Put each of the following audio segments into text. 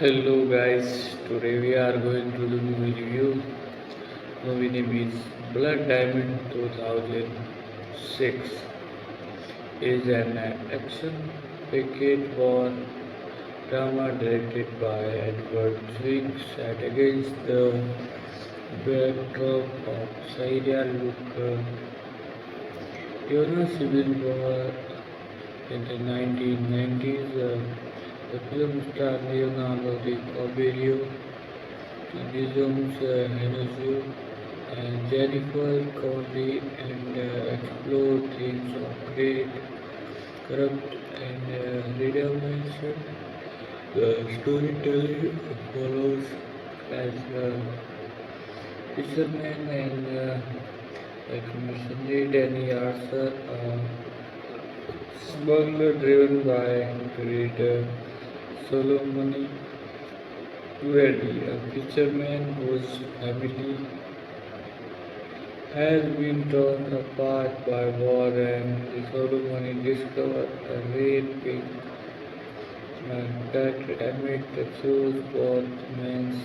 Hello guys, today we are going to do movie review. Movie name is Blood Diamond 2006. Is an action-packed war drama directed by Edward Zwick set against the backdrop of Syria civil war in the 1990s. The film starred Leonardo DiCaprio, Djimon, Hounsou, and Jennifer Connelly and explore themes of great, corrupt, and redemption. The storytelling follows as fisherman and like missionary Danny Arthur, smuggler driven by great Solomon Reddy, a fisherman whose family has been torn apart by war and the ceremony discovered a red pink that amid the shows both men's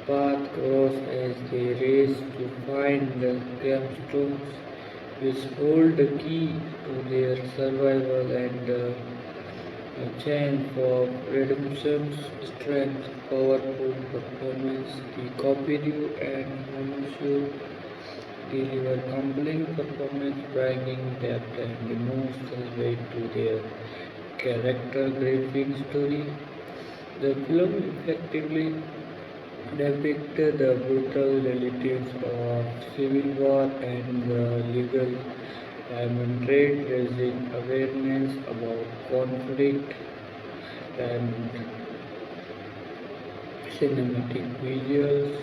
path cross as they race to find the gemstones which hold the key to their survival and a chain for redemption's strength, powerful performance, the Copidu and Hounsou deliver compelling performance bringing depth and emotional weight to their character-driven story. The film effectively depicted the brutal realities of civil war and the legal diamond trade, raising awareness about conflict and cinematic visuals.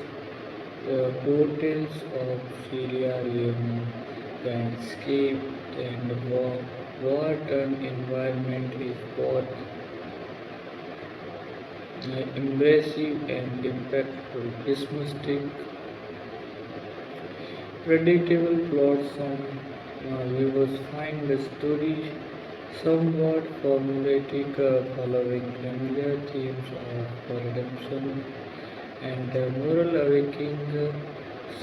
The portraits of Sierra Leone landscape and war-torn environment is both impressive and impactful. Pessimistic, predictable plot some viewers find the story somewhat formulaic, following familiar themes of redemption and moral awakening,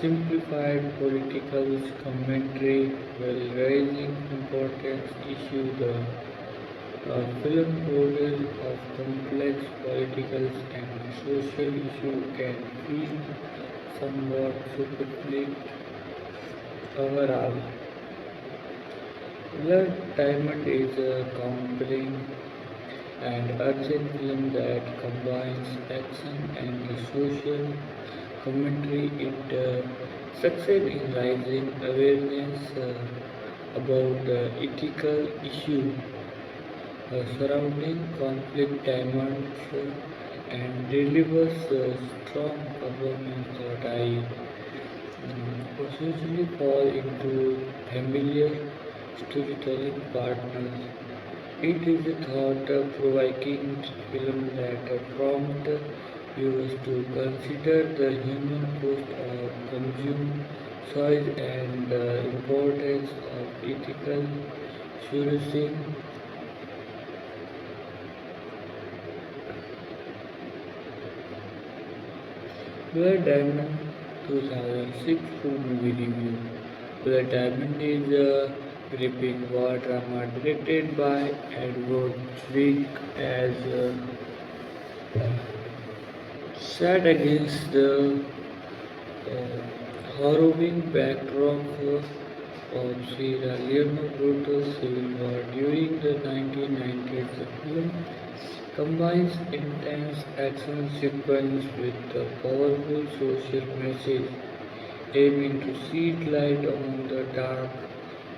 simplified political commentary while raising important issues. The film model of complex political and social issues can feel somewhat superficial. Overall, Blood Diamond is a compelling and urgent film that combines action and social commentary. It succeeds in raising awareness about ethical issues surrounding conflict diamonds and delivers strong performance that I usually fall into familiar storytelling partners. It is a thought-provoking film that prompts viewers to consider the human cost of consumed soil and the importance of ethical sourcing. Blood Diamond 2006 full movie review. Blood Diamond is a gripping war drama directed by Edward Zwick as set against the harrowing backdrop of Sierra Leone brutal civil war during the 1990s. The film combines intense action sequence with a powerful social message aiming to shed light on the dark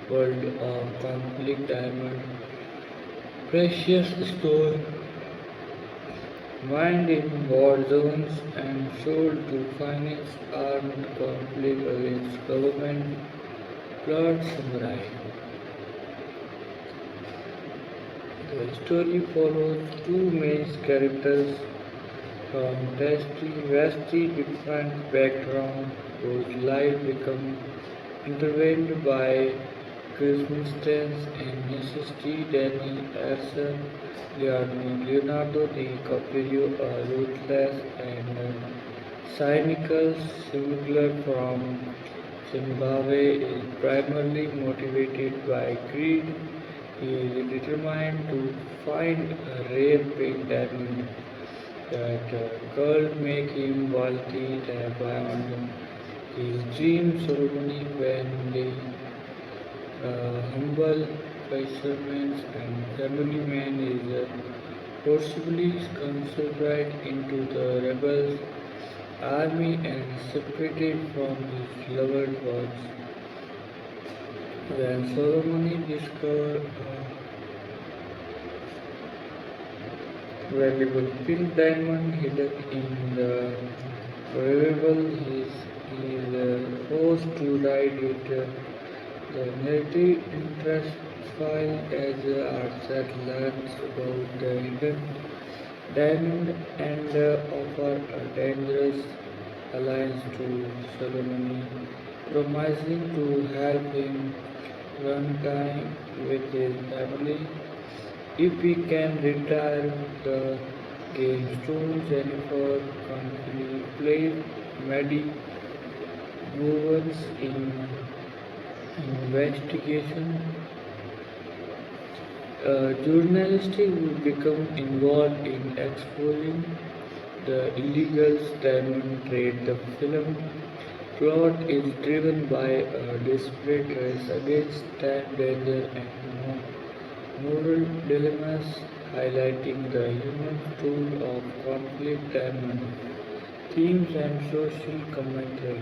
world of conflict diamond precious stone mined in war zones and sold to finance armed conflict against government. Plot summary. The story follows two main characters from vastly different backgrounds whose lives become intertwined by Christmas tense and necessity, Danny Erson, Leonardo DiCaprio are ruthless and cynical, smuggler from Zimbabwe is primarily motivated by greed. He is determined to find a rare pink diamond that could make him wealthy beyond his dream ceremony when the humble fisherman and family man is forcibly conscribed into the rebels' army and separated from his loved ones. When Solomon discovered a valuable pink diamond hidden in the revival, he is forced to ride it. The narrative interest file as Arthur learns about the hidden diamond and offer a dangerous alliance to Solomon, promising to help him run time with his family if he can retire the game. Stone Jennifer Connelly played Maddie Bowens in investigation. Journalists will become involved in exposing the illegal diamond trade. The film plot is driven by a desperate race against time, danger, and moral dilemmas, highlighting the human tool of conflict, diamond themes, and social commentary.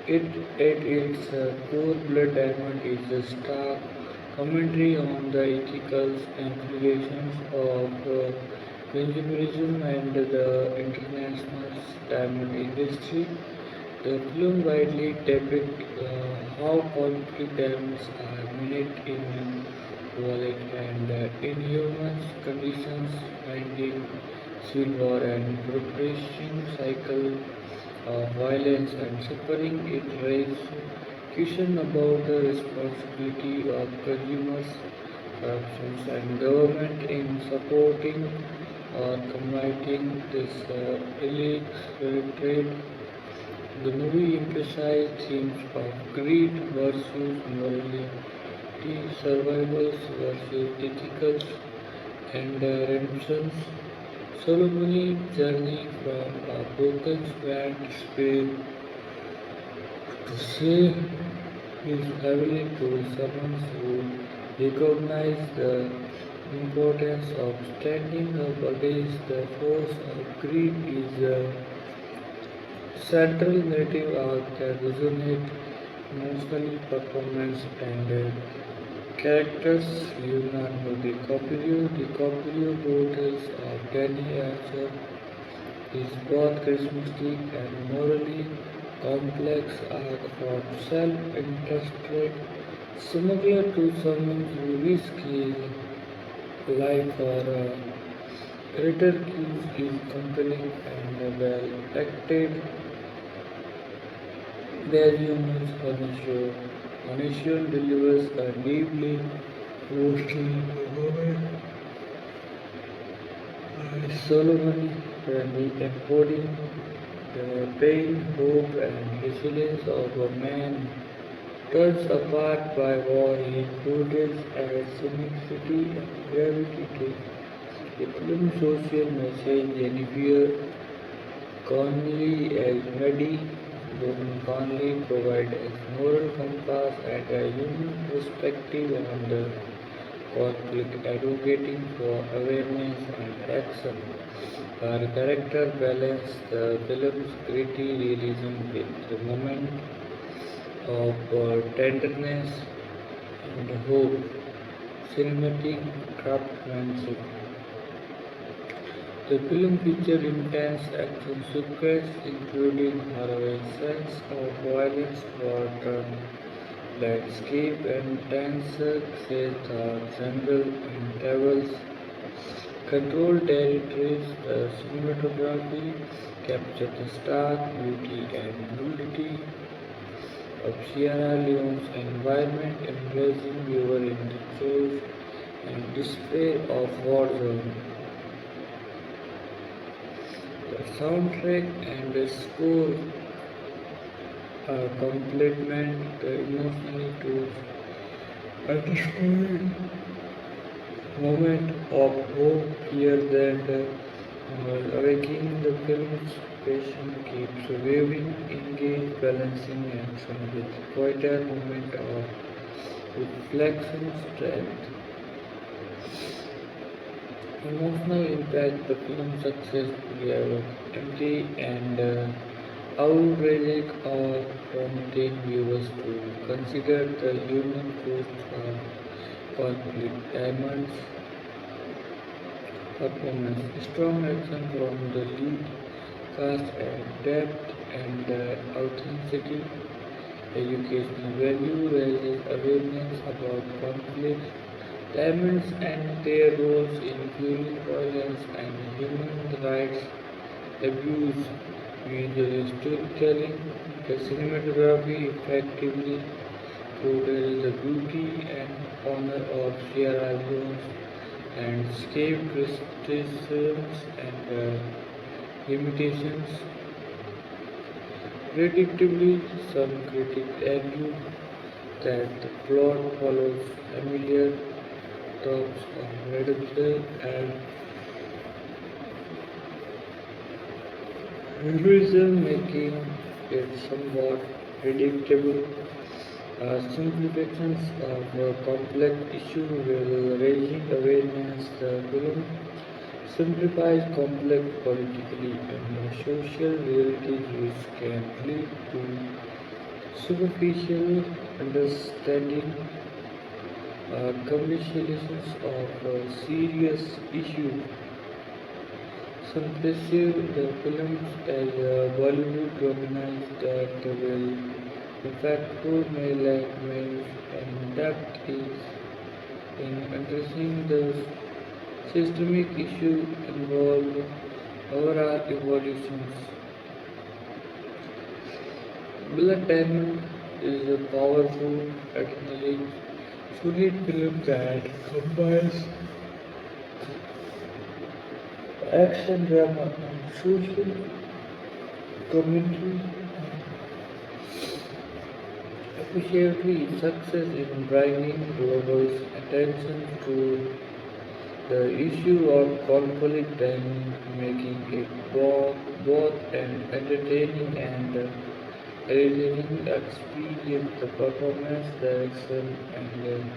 It, at its core, Blood Diamond is a stark commentary on the ethical implications of consumerism and the international diamond industry. The film widely depicts how conflict diamonds are mined in wallet and inhuman conditions, finding silver and preparation cycle of violence and suffering. It raises question about the responsibility of consumers, corruptions, and government in supporting or combating this illegal trade. The movie emphasized themes of greed versus morality, survival versus ethical, and redemption. Solomon's journey from a broken square spirit to save his family to someone who recognizes the importance of standing up against the force of greed is a central narrative arc that resonates emotionally. Performance and characters. Leonardo DiCaprio portrayals of Danny Archer is both charismatic and morally complex arc from self-interested similar to someone who risks his life for a greater cause is compelling and well acted. Their humans Horatio delivers a deeply emotional moment. Solomon embodying the pain, hope, and resilience of a man turns apart by war. He portrays as simplicity and gravity to the film's social message. Jennifer Connelly as Maddie, Robin Connelly provides a moral compass and a human perspective on the conflict, advocating for awareness and action. Her character balances the film's gritty realism with the moment of tenderness and hope. Cinematic craftsmanship. The film featured intense action sequences, including horror scenes of violence, water, landscape, and tense chase the jungle and travels. Controlled territories, the cinematography captured the stark beauty and nudity of Sierra Leone's environment, embracing your individuals and display of war zone. The soundtrack and the score complement the emotionally to underscoring moment of hope here that awakening the film's passion keeps weaving engaged balancing action with quieter moment of reflection strength. Emotional impact the film's success empty and outrageous are prompting viewers to consider the human cost of conflict. Diamonds performance, strong action from the lead cast and depth and authenticity, educational value raises awareness about conflict, diamonds and their roles in fueling violence and human rights abuse with the storytelling, the cinematography effectively portrays the beauty and honor of Sierra Leone's and escape criticisms and limitations. Predictably, some critics argue that the plot follows familiar tropes of redemption and heroism, making it somewhat predictable. Simplifications of a complex issue while raising awareness. The film simplifies complex politically and social realities which can lead to superficial understanding, commercializations of serious issues. Impressive the films as Bollywood recognized that will impactful may lack means and depth is in addressing the systemic issue involved overall evolutions. Blood Diamond is a powerful, adrenaline, solid film that combines action drama and social commentary. Appreciably, success in bringing global attention to the issue of conflict and making it both an entertaining and elevating experience. The performance, direction, and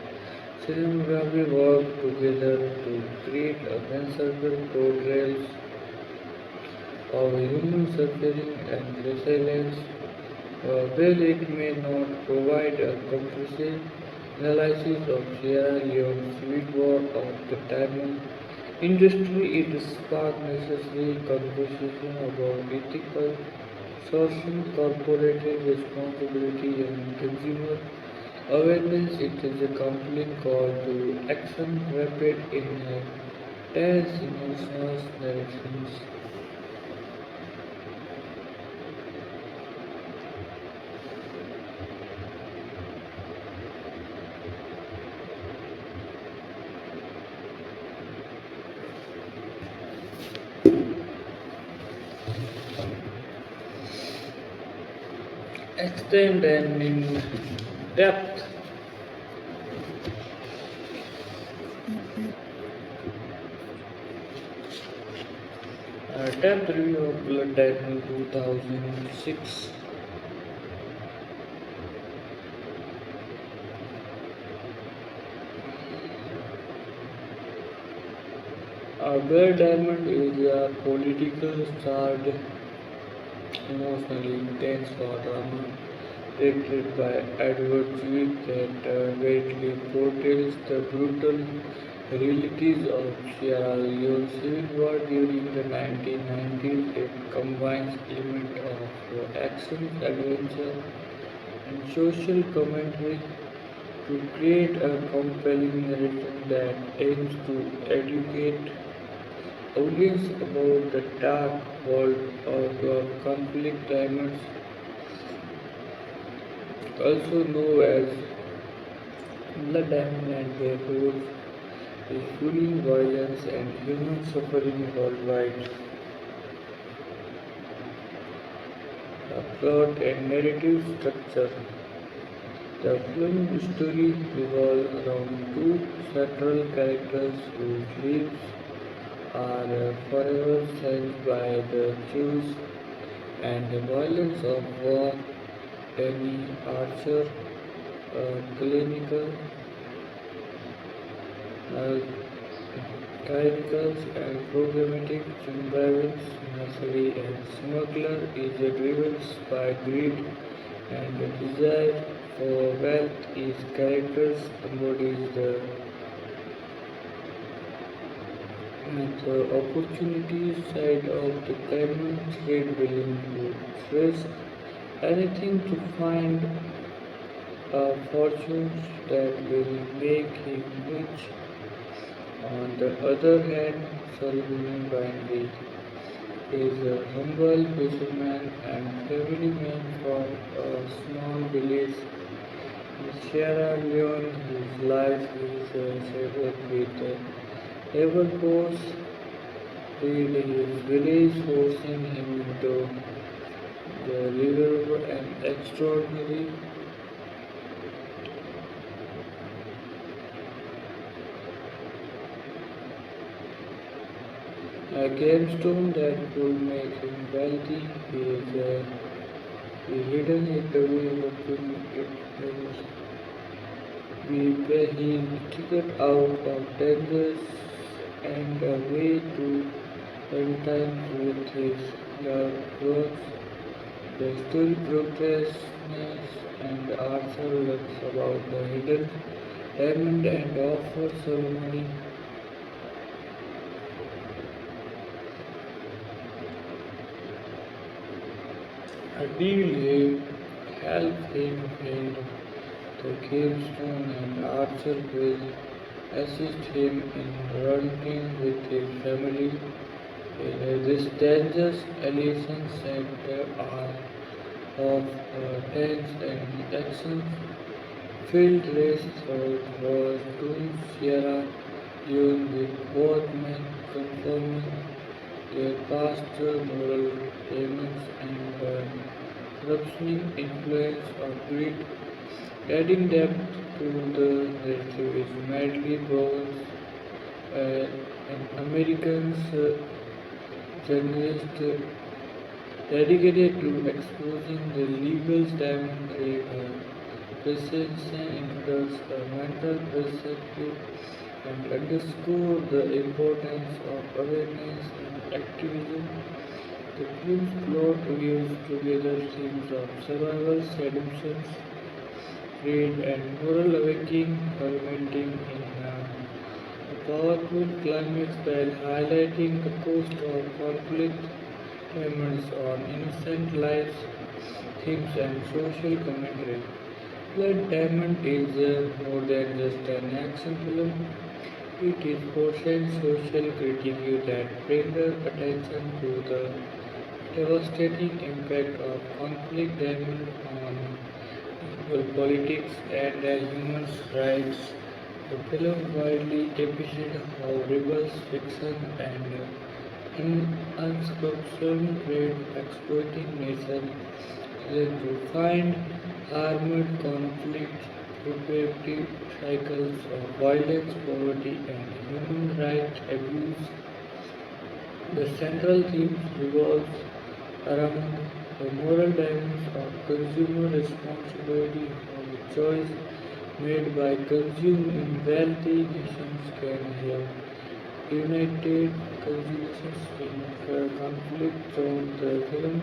cinematography work together to create a sensible portrayal of human suffering and resilience. While it may not provide a comprehensive analysis of Sierra Leone's sweet war of the diamond industry, it sparked necessary conversation about ethical sourcing, corporate responsibility, and consumer awareness. It is a compelling call to action, rapid in tense emotional narrations. Extend and in depth. Depth review of Blood Diamond 2006. Blood Diamond is a political starred, emotionally intense drama directed by Edward Zwick that greatly portrays the brutal realities of Sierra Leone's civil war during the 1990s. It combines elements of action, adventure, and social commentary to create a compelling narrative that aims to educate audience about the dark world of conflict. Diamonds also known as blood diamond and their roots is fueling violence and human suffering worldwide. A plot and narrative structure. The film story revolves around two central characters whose lives are forever changed by the choice and the violence of war. Danny Archer, a uh, clinical and programmatic surveillance mercenary and smuggler is driven by greed and the desire for wealth. His characters embodies the opportunity side of the diamond trade, willing to risk anything to find a fortune that will make him rich. On the other hand, Solomon Bindy is a humble fisherman and family man from a small village in Sierra Leone. His life is shaped with labor force in his village, forcing him into the river and extraordinary a gemstone that could make him wealthy. He is hidden it away, hoping it will be he ticket out of dangers and a way to spend time with his loved ones. The story progresses and Arthur learns about the hidden diamond and offers ceremony. A deal help him find the gravestone and Arthur will assist him in hunting with his family. This dangerous alliance center are of tense and action filled race was to Sierra Leone with both men confirming their past moral payments and corrupting influence of greed. Adding depth to the narrative is Madly Bowles, an American journalist dedicated to exposing the legal diamond trade. Presentation introduces a mental perspective and underscore the importance of awareness and activism. The film's plot weaves together themes of survival, redemption, greed, and moral awakening, culminating in a powerful climax while highlighting the cost of conflict, payments on innocent lives, themes, and social commentary. Blood Diamond is more than just an action film. It is portions social critique that brings attention to the devastating impact of conflict diamond on politics and human rights. The film widely depicted how rebels, fiction, and unscripted trade exploiting nations to find armed conflict, repetitive cycles of violence, poverty, and human rights abuse. The central theme revolves around the moral dimensions of consumer responsibility, how the choice made by consuming wealthy nations can have united consumers in conflict zone. The film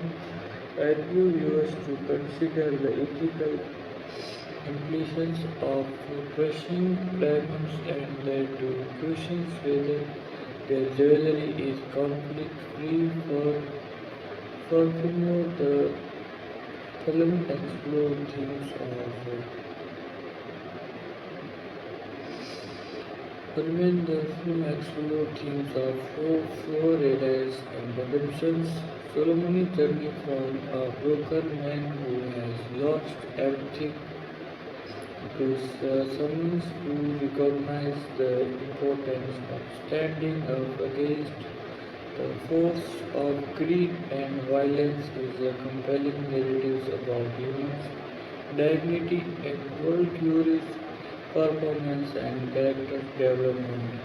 urges viewers to consider the ethical implications of crushing diamonds and led to questions whether their jewelry is conflict free. Furthermore, the film explored themes of the film explored themes of hope, reliance, and redemption, Solomoni's journey from a broken man who has lost everything to someone who recognizes the importance of standing up against the force of greed and violence is a compelling narrative about humans, dignity and world theories, performance and character development.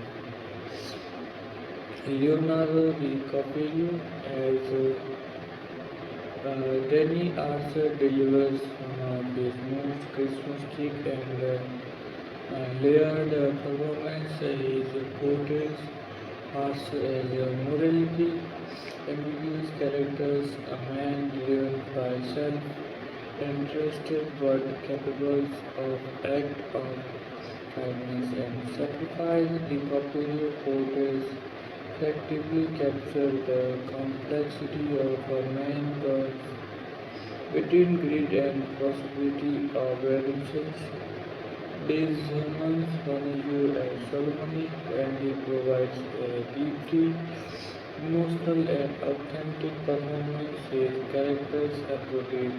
Leonardo DiCaprio as Danny Arthur delivers one of his most charismatic and layered performance. His portrays Arthur as a morality ambiguous characters, a man driven by self-interest but capable of act of kindness and sacrifice. DiCaprio portrays effectively capture the complexity of a man between greed and possibility of redemption. Djimon Hounsou as Solomon and he provides a deeply emotional and authentic performance. His characters advocate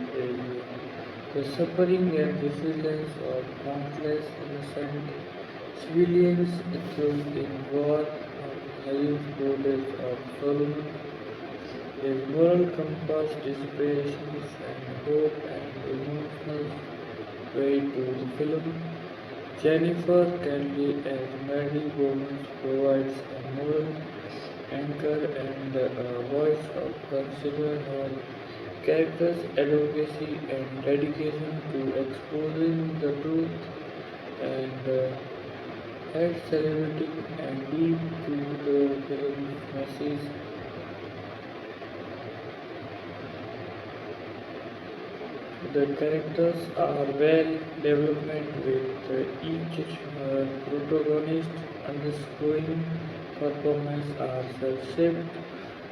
the suffering and resilience of countless innocent civilians killed in war. Highest borders of Solomon, his moral compass, inspirations and hope and emotional way to the film. Jennifer Kennedy as Mary Gomez provides a moral anchor and a voice of consider her character's advocacy and dedication to exposing the truth and add celebrating and deep to the film's message. The characters are well developed with each protagonist underscoring performance are shaped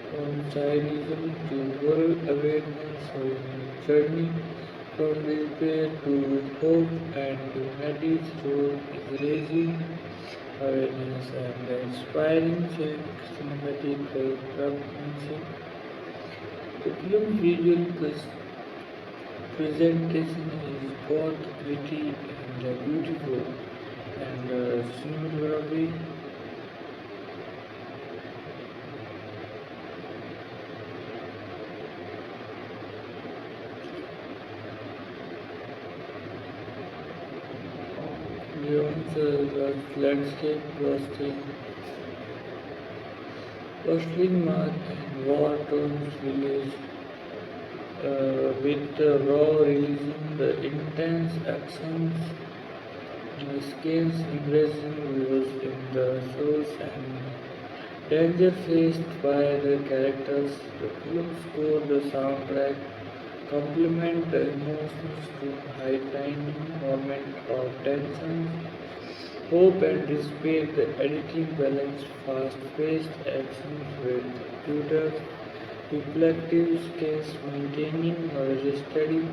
from Zionism to world awareness of journey from despair to hope and humanity's role is raising awareness and inspiring cinematic craftsmanship. The film's visual presentation is both pretty and beautiful, and cinematography beyond the landscape, bustling mud and war-torn village with the raw realism, the intense actions, the scales embracing viewers in the shows and danger faced by the characters. The film score, the soundtrack complement the emotions to heightening moment of tension, hope and despair. The editing balance fast-paced action with Tudor reflective scales, maintaining a steady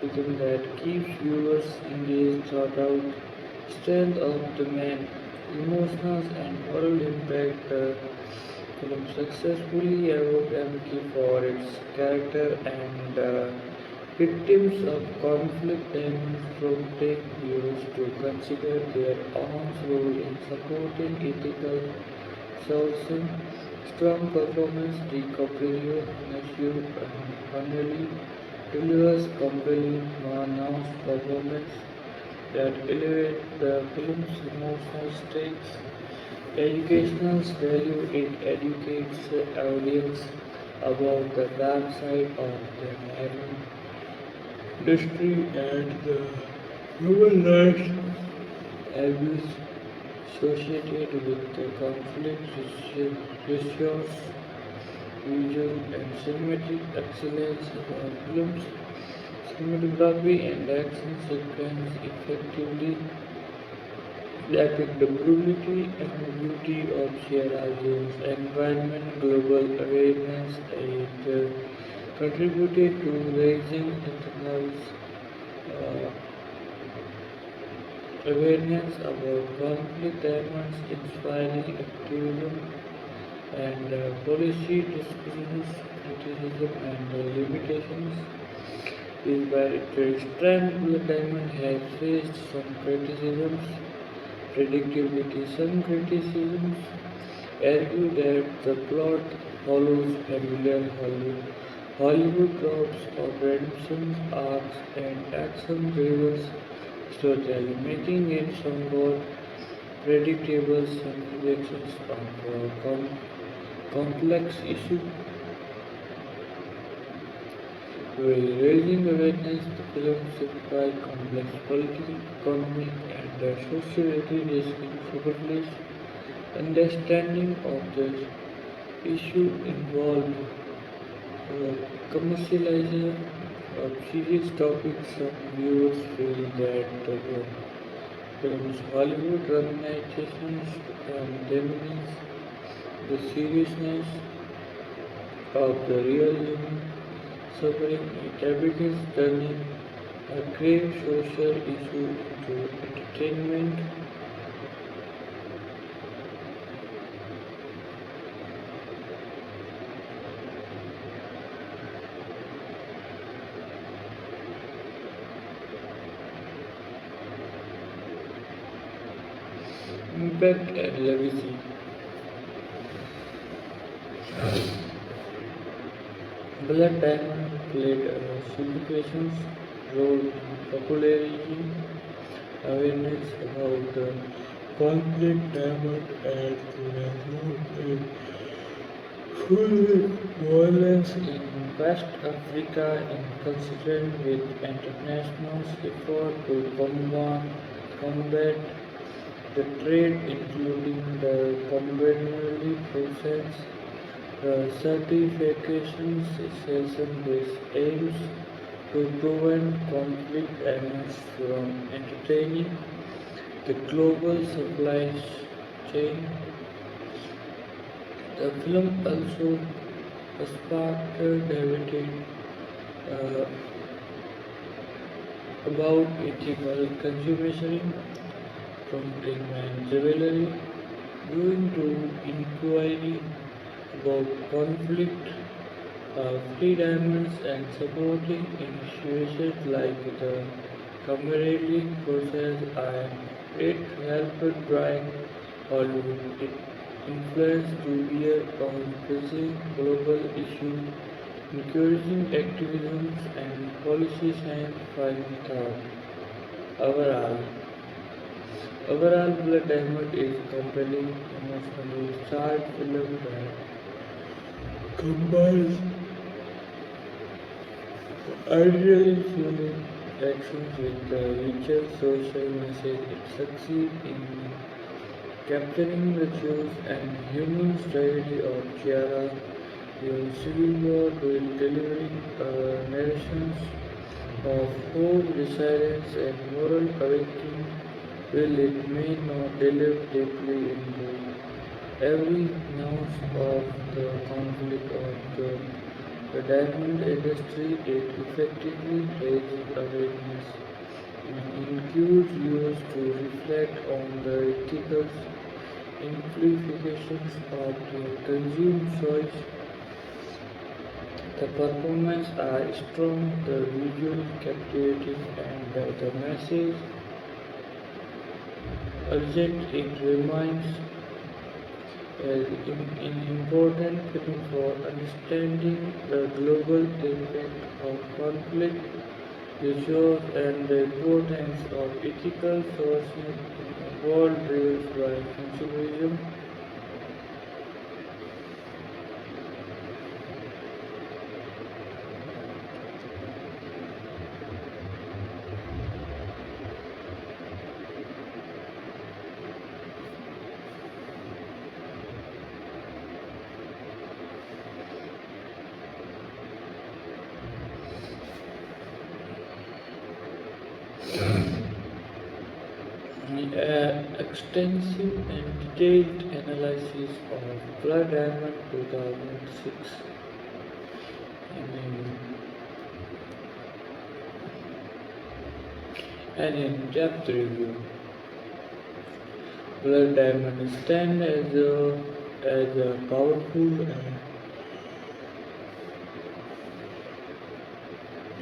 rhythm that keeps viewers engaged throughout. Strength of the man, emotional and moral impact. The film successfully evoked empathy for its character and victims of conflict and prompting viewers to consider their own role in supporting ethical solutions. Strong performance, DiCaprio, Matthew, and finally delivers compelling, announced performance that elevate the film's emotional stakes. Educational value, it educates the audience about the dark side of the marine industry and the human rights abuse associated with the conflict, resource visual and cinematic excellence of our films. Cinematography and action sequence effectively depict the brutality and beauty of Sierra Leone's environment. Global awareness it contributed to raising internal uh, awareness about conflict dimensions, inspiring activism and policy discussions, criticism and limitations is where its strength. Blood Diamond has faced some criticisms, predictability. Some criticisms argue that the plot follows familiar Hollywood tropes of redemption arcs and action-driven storytelling, making it somewhat predictable. Some rejections of complex issues while raising awareness. The film simplifies complex political, economic, and society, risking superfluous understanding of the issue involved. Commercialization of serious topics. Some viewers feel that the film's Hollywood dramatizations diminish the seriousness of the real human suffering. It advocates turning a grave social issue into entertainment. Impact and legacy. Blood Diamond played a significant role in popularizing awareness about the conflict. Diamond and resulted in full violence in West Africa, inconsistent with international effort to combat the trade, including the conventionally processed certification session, which aims to prevent conflict emerge from entertaining the global supply chain. The film also sparked a debate uh, about ethical consumerism, prompting jewelry going to inquiry about conflict, free diamonds, and supporting initiatives like the camaraderie process. And it helped drive Hollywood. It influenced Julia on pressing global issues, encouraging activism and policy science fighting thought. Overall, Blood Diamond is compelling, emotionally charged film that combines ideally human actions with the richer social message. It succeeds in capturing the truth and human tragedy of Chiara during Civil War while delivering narrations of hope, resilience, and moral awakening. While it may not delve deeply into every nuance of the conflict of the diamond industry, it effectively raises awareness and encourages viewers to reflect on the ethical implications of the consumed choice. The performances are strong, the visual captivating, and the message urgent. It remains an important film for understanding the global impact of conflict, issues, and the importance of ethical sourcing in a world driven by consumerism. Extensive and detailed analysis of Blood Diamond 2006 and an in-depth review. Blood Diamond stands as a powerful and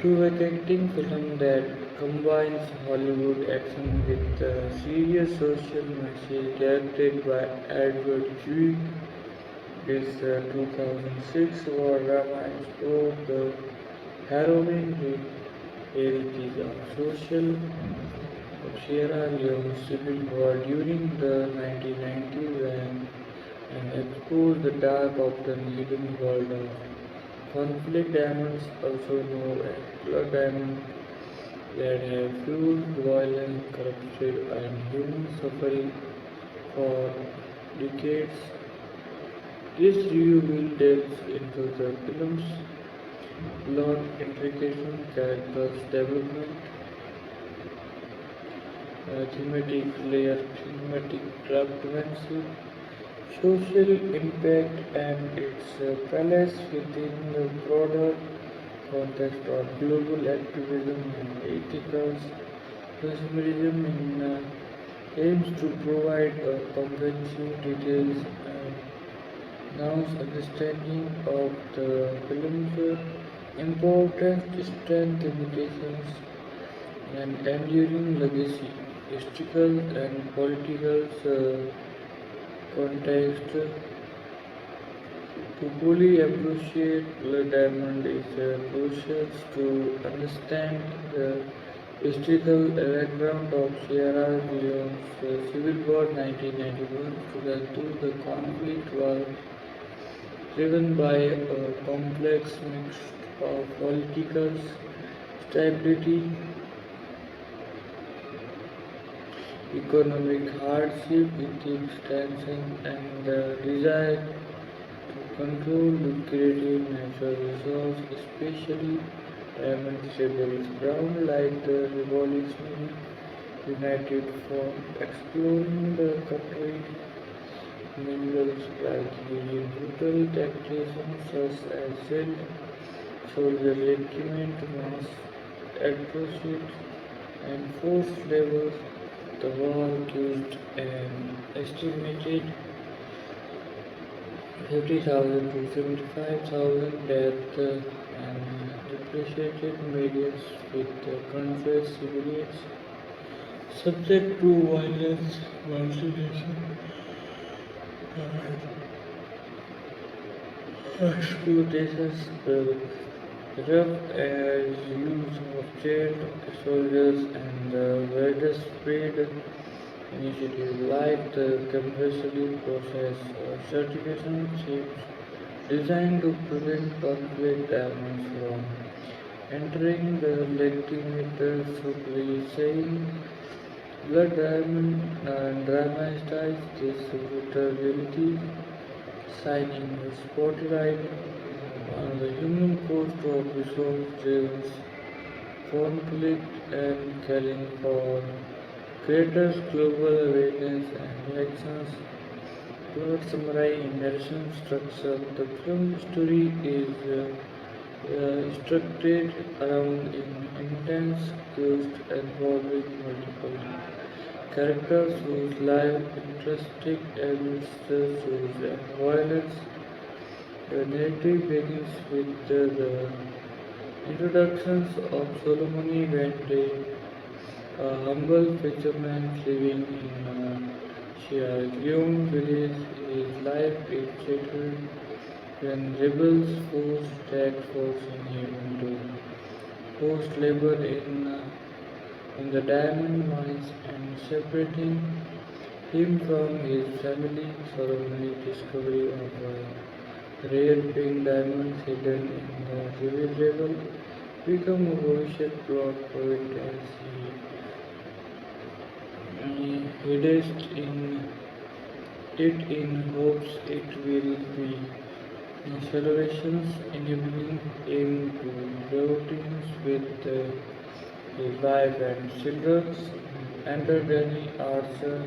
provocating film that combines Hollywood action with a serious social message directed by Edward Zwick. This 2006 war drama explored the harrowing realities of social Sierra Leone civil war during the 1990s and exposed the dark, often hidden world of conflict diamonds, also known as blood diamonds, that have fueled violence, corruption, and human suffering for decades. This review will delve into the film's plot, implications, characters development, thematic craftsmanship, social impact, and its place within the broader context of global activism and ethical consumerism aims to provide a comprehensive, detailed, and nuanced understanding of the film's importance, strength, limitations, and enduring legacy, historical and political context. To fully appreciate the diamond is crucial to understand the historical background of Sierra Leone's civil war 1991-2002. The conflict was driven by a complex mix of political stability, economic hardship, ethics tension, and the desire to control lucrative natural resources, especially diamond rebels. Brown, like the Revolutionary United Front, exploring the country's minerals like using brutal taxation such as silt, soldier recruitment, mass atrocities, and forced labor. The war killed an estimated 50,000 to 75,000 deaths and depreciated millions with countless civilians subject to violence, marginalization, and exploitations. The rough use of chained soldiers and widespread initiatives like the comprehensively process certification chips designed to prevent conflict diamonds from entering the legitimate supply chain. Blood diamond dramatized this brutality, shining a spotlight on the human cost of resource-driven conflict and calling for greater global awareness and actions. To summarize narration structure, the film story is structured around an intense quest involving multiple characters whose life interesting adventures and violence. The narrative begins with the introductions of Solomon Vente, a humble fisherman living in Sierra Leone village. His life is shattered when rebels forced attack, forcing him into forced labor in the diamond mines and separating him from his family. Solomon's discovery of rare pink diamonds hidden in the village level become a vicious plot point as he hides in hopes it will be celebrations, enabling him to routines with his wife and children. Under Danny Archer,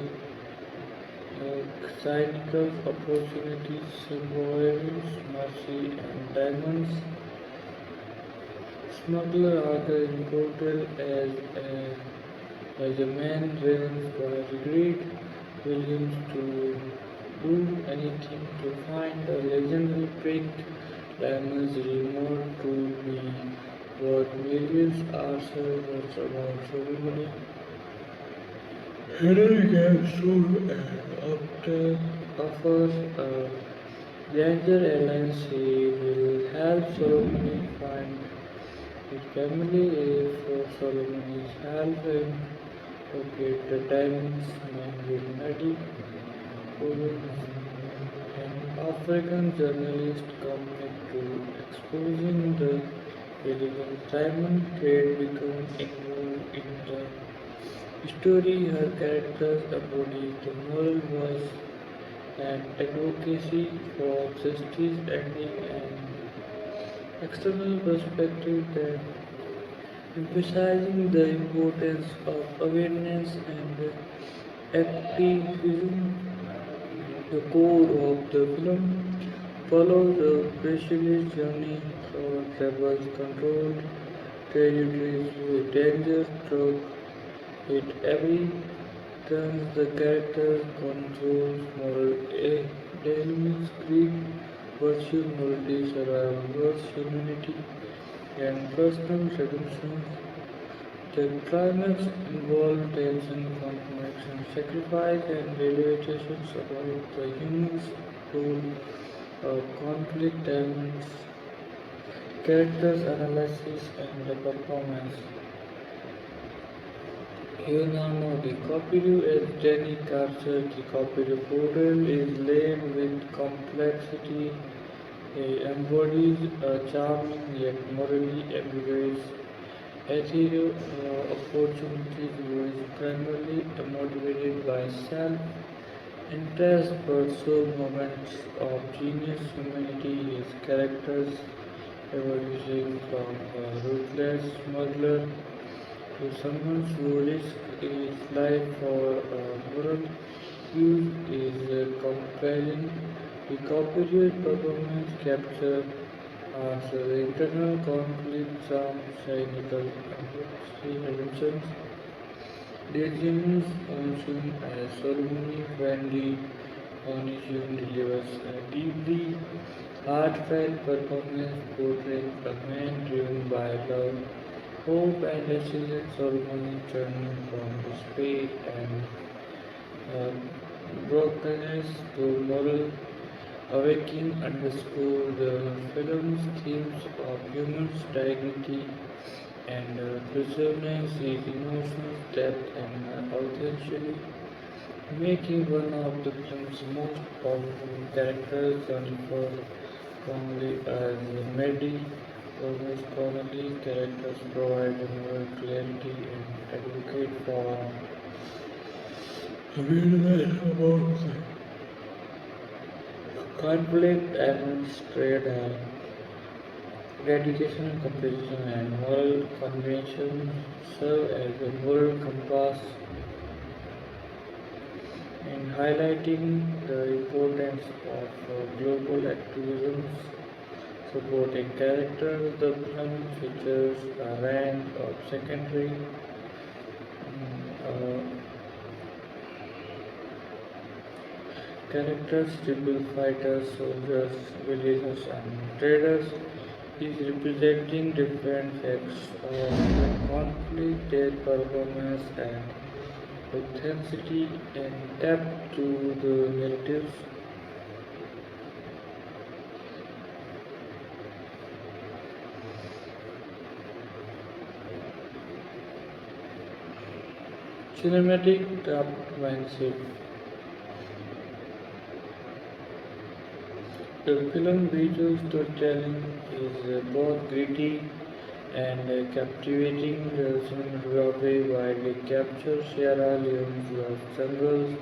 cynical opportunities, symbolize mercy and diamonds. Smuggler Arthur in portrayal as a man driven by greed, willing to do anything to find a legendary pink diamonds remote to be but millions are servers around ceremony. Hidden game soon and after offers a Danger Alliance will help Solomon find his family if Solomon help him locate the diamonds man will ready for an African journalist commit to exposing the illegal diamond trade become involved in the story. Her characters embody the moral voice and advocacy for justice, ending an external perspective that emphasizing the importance of awareness and activism. The core of the film follows a precise journey through rebels controlled territories with danger struck at every turn. The characters controls moral dilemmas, greed, virtue, morality, survival, worth, humanity, and personal redemption. The climax involved tension, conflict, sacrifice, and realizations about the human's role of conflict, elements, characters analysis, and the performance. Leonardo DiCaprio as Danny Carter. DiCaprio portrayal is laid with complexity. He embodies a charming yet morally ambiguous Ethereal opportunities was primarily motivated by self-interest but saw moments of genius humanity. His characters evolution from a ruthless smuggler to someone who risks his life for moral use is compelling. The corporate performance capture as internal conflict, some cynical redemptions. Djimon's Hounsou as Solomon friendly Onision delivers a deeply heartfelt performance portraying a man driven by love, hope and resilience. Solomon turning from despair and uh, brokenness to moral awakening underscore the film's themes of human dignity and perseverance, his emotional depth and authenticity, making one of the film's most powerful characters. Jennifer Connelly as Maddie, almost Connelly characters provide a moral clarity and advocate for awareness about conflict and trade, dedication, compassion, and moral convention serve as a moral compass in highlighting the importance of global activism. Supporting characters, the film features a range of secondary uh, characters, tribal fighters, soldiers, villagers, and traders is representing different facts of the conflict, their performance, and authenticity and depth to the narratives. Cinematic craftsmanship. The film visual storytelling is both gritty and captivating. The cinematography widely captures Sierra Leone's lost jungles,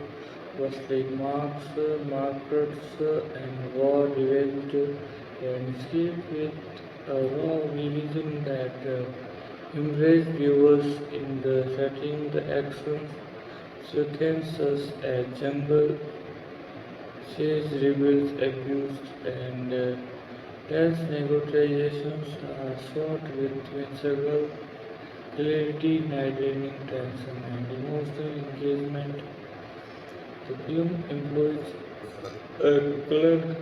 bustling markets, and war-ravaged landscape with a raw realism that embraces viewers in the setting. The action sequences as jungle says rebels abused and tense negotiations are shot with whimsical clarity, narrating tension and emotional engagement. The film employs a color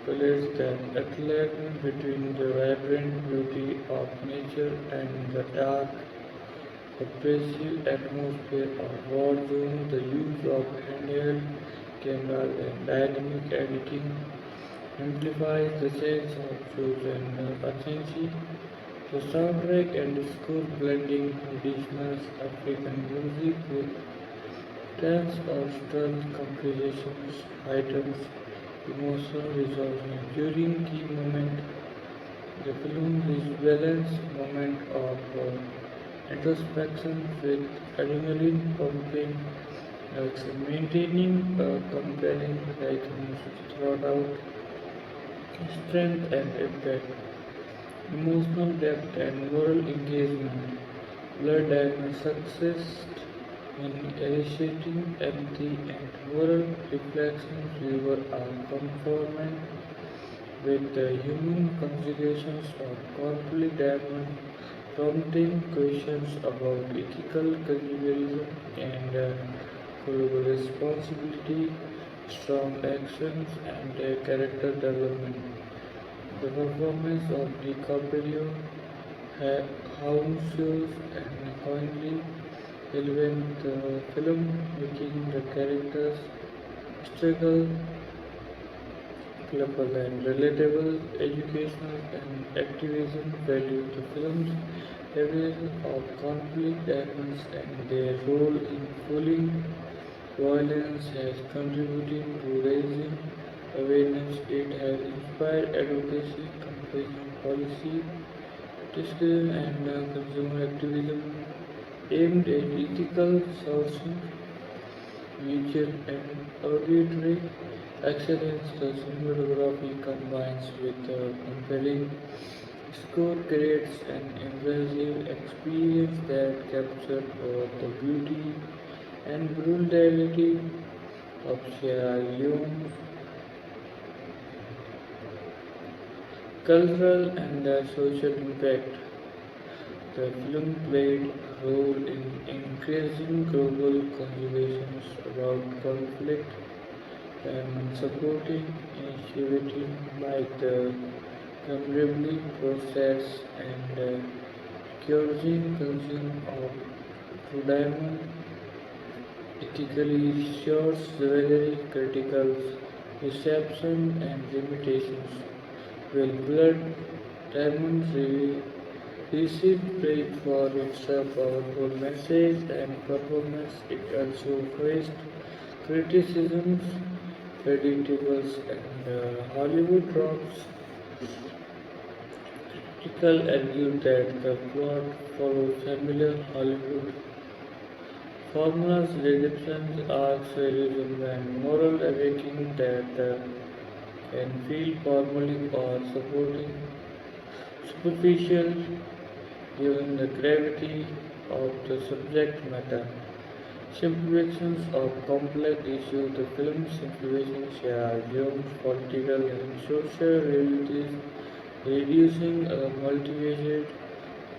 plays that alternate between the vibrant beauty of nature and the dark, oppressive atmosphere of war zone. The use of handheld cameras and dynamic editing amplifies the sense of truth and urgency. The soundtrack and score blending traditional African music with tense or strong compositions heightens emotional resonance. During key moment, the film is balanced moment of introspection with adrenaline pumping, maintaining a compelling rhythm throughout strength and impact, emotional depth and moral engagement. Blood diamond success in eliciting empathy and moral reflections viewer are conformant with the human consequences of conflict diamond, prompting questions about ethical consumerism and global responsibility, strong actions and character development. The performance of DiCaprio, Hounsou and Coinley elevate the film, making the characters struggle, playful and relatable, educational and activism value. The film's awareness of conflict dimensions and their role in fueling violence has contributed to raising awareness. It has inspired advocacy, compassion policy, discussion and consumer activism aimed at ethical sourcing, visual and auditory excellence. The cinematography combines with a compelling score creates an immersive experience that captures both the beauty and brutality of Sierra Leone's cultural and social impact. The film played a role in increasing global conversations about conflict and supporting initiatives like the community process and encouraging consumption of true diamond ethically ensures very critical reception and limitations. Well, blood diamonds received praise for its powerful message and performance. It also faced criticisms, predictables, and Hollywood drops. Critical argued that the plot follows familiar Hollywood formulas, redemptions, arcs, heroism, and moral awakening that can feel formally or supporting superficial given the gravity of the subject matter. Simplifications of complex issues. The film simplifications Sierra Leone's political and social realities, reducing a multifaceted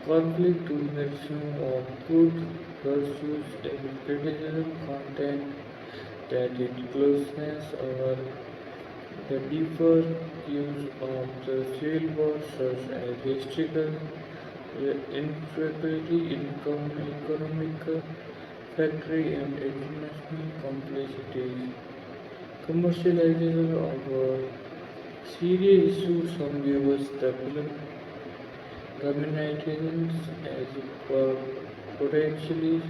conflict to maximum of good versus and criticism content that its closeness over the deeper use of the civil war such as historical instability, economic factory and international complexities. Commercialization of serious issues some viewers the film communications as potentially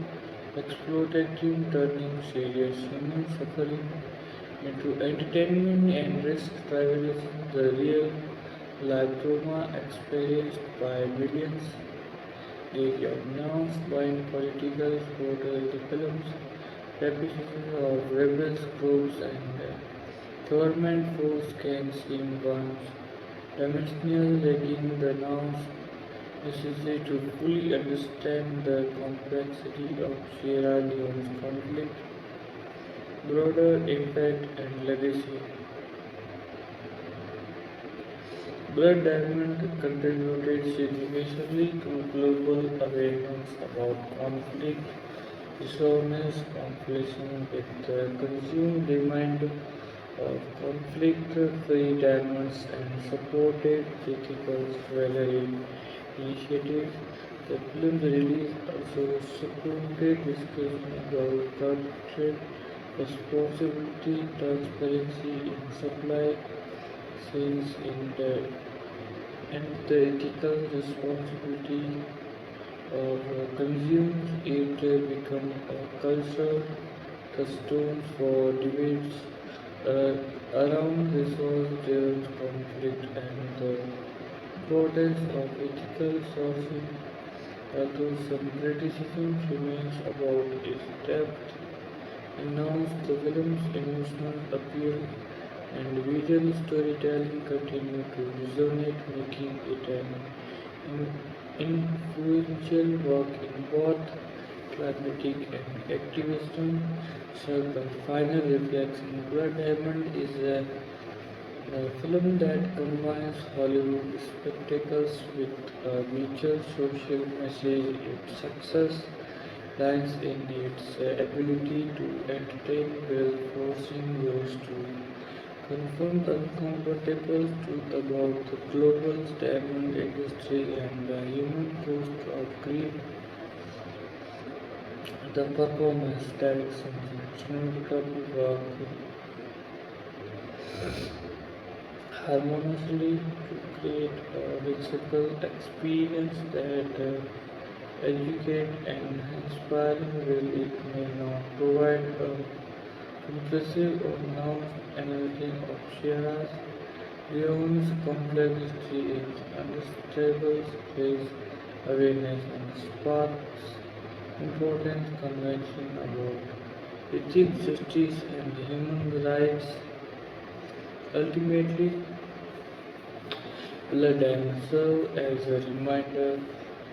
exploitative, turning serious human suffering into entertainment and risk trivializing the real life trauma experienced by millions. They announced by political portal the films, representations of rebels groups and government force can seem once dimensional, lacking the nouns necessary to fully understand the complexity of Sierra Leone's conflict, broader impact and legacy. Blood Diamond contributed significantly to global awareness about conflict, resonance, confliction with the consumer demand of conflict-free diamonds and supported ethical jewelry initiatives. The film's release also supported discussion about corporate responsibility, transparency in supply chains, and the ethical responsibility of consumers. It become a culture customs for debates uh, around resource-driven conflict and the importance of ethical sourcing, although some criticism remains about its depth, announced the film's emotional appeal and visual storytelling continue to resonate, making it an influential work in both climatic and activism. So the final reflection, Blood Diamond is a film that combines Hollywood spectacles with a mature social message. Its success lies in its ability to entertain while forcing viewers to confront uncomfortable truth about the global diamond industry and the human cost of greed. The performance, direction, and cinematography work harmoniously to create a whimsical experience that educate and inspire. While it may not provide a impressive or nuanced analysis of Sierra's Leone's complexity is unstable space awareness and sparks important convention about ethics, justice, and human rights. Ultimately, blood diamonds serve as a reminder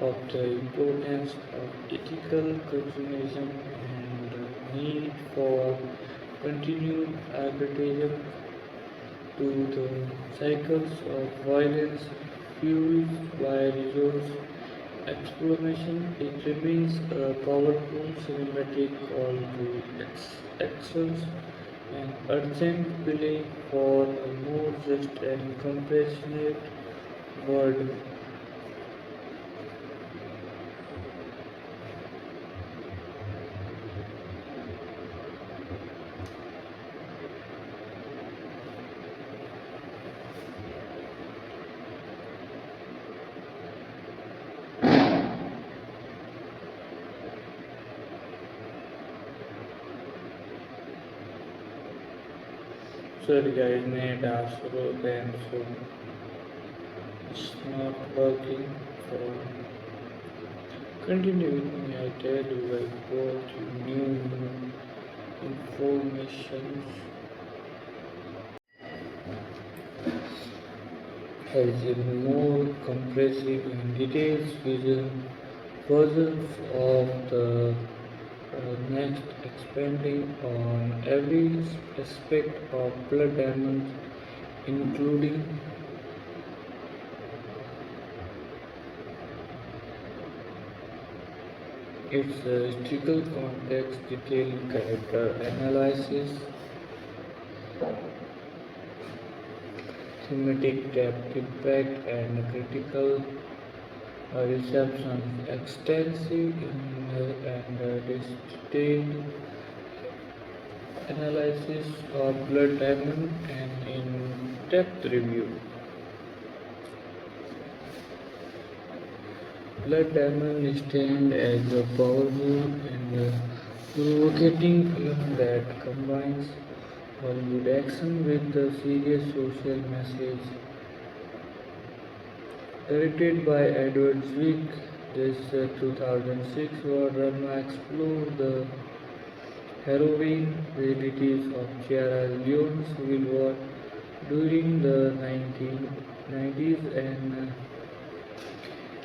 of the importance of ethical consumerism and the need for continued arbitration to the cycles of violence fueled by resource exploration. It remains a powerful cinematic call to actions and urgent plea for a more just and compassionate world. Sorry guys, net also then so it's not working. So continue with me. I tell you I brought you new information has a more comprehensive and detailed vision versions of the next expanding on every aspect of blood diamonds including its historical context, detailed character analysis, thematic depth, impact, and critical reception, extensive and detailed analysis of blood diamond, and in-depth review. Blood Diamond stand as a powerful and provocating film that combines Hollywood action with the serious social message. Directed by Edward Zwick, this 2006 war drama explored the harrowing realities of Sierra Leone's civil war during the 1990s and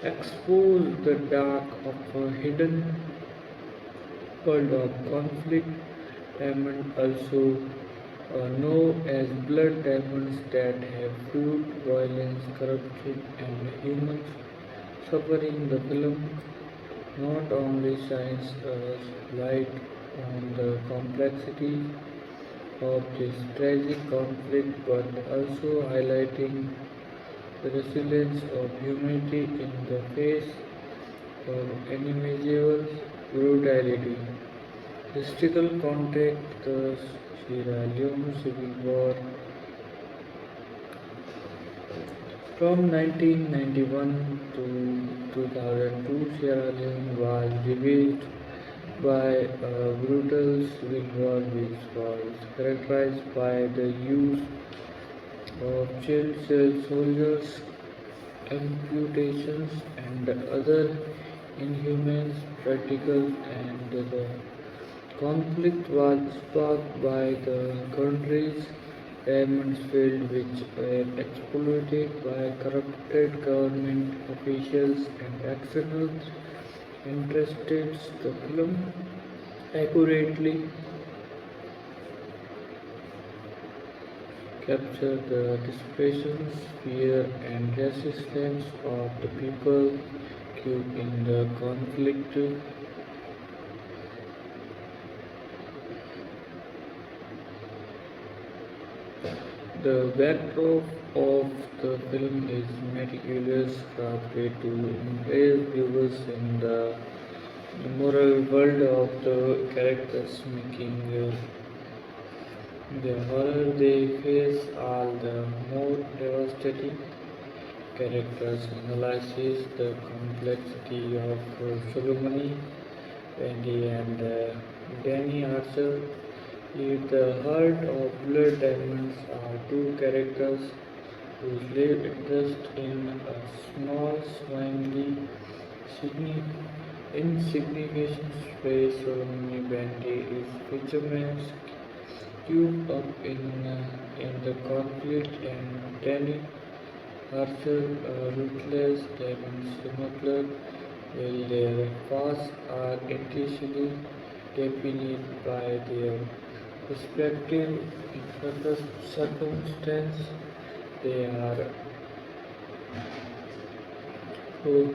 exposed the dark of a hidden world of conflict. Diamonds, also known as blood diamonds, that have fueled violence, corruption, and human suffering. The film not only shines a light on the complexity of this tragic conflict but also highlighting the resilience of humanity in the face of unimaginable brutality. Historical context: the Sierra Leone Civil War from 1991 to 2002. Sierra Leone was ravaged by a brutal civil war which was characterized by the use of child soldiers, amputations, and other inhumane practices, and the conflict was sparked by the country's diamond fields, which were exploited by corrupted government officials and external interests. The film accurately captured the desperation, fear, and resistance of the people caught in the conflict. The backdrop of the film is meticulous, crafted to immerse viewers in the moral world of the characters, making the horror they face all the more devastating. Characters analyzes the complexity of Solomon, Wendy, and Danny Archer. At the heart of Blood Diamonds are two characters whose live interest in a small, swingly, insignificant space. Solomon Wendy is fisherman's cubed up in the conflict, and Danny Archer, a ruthless diamond smuggler, while their paths are entirely defined by their respective circumstances. They are pro-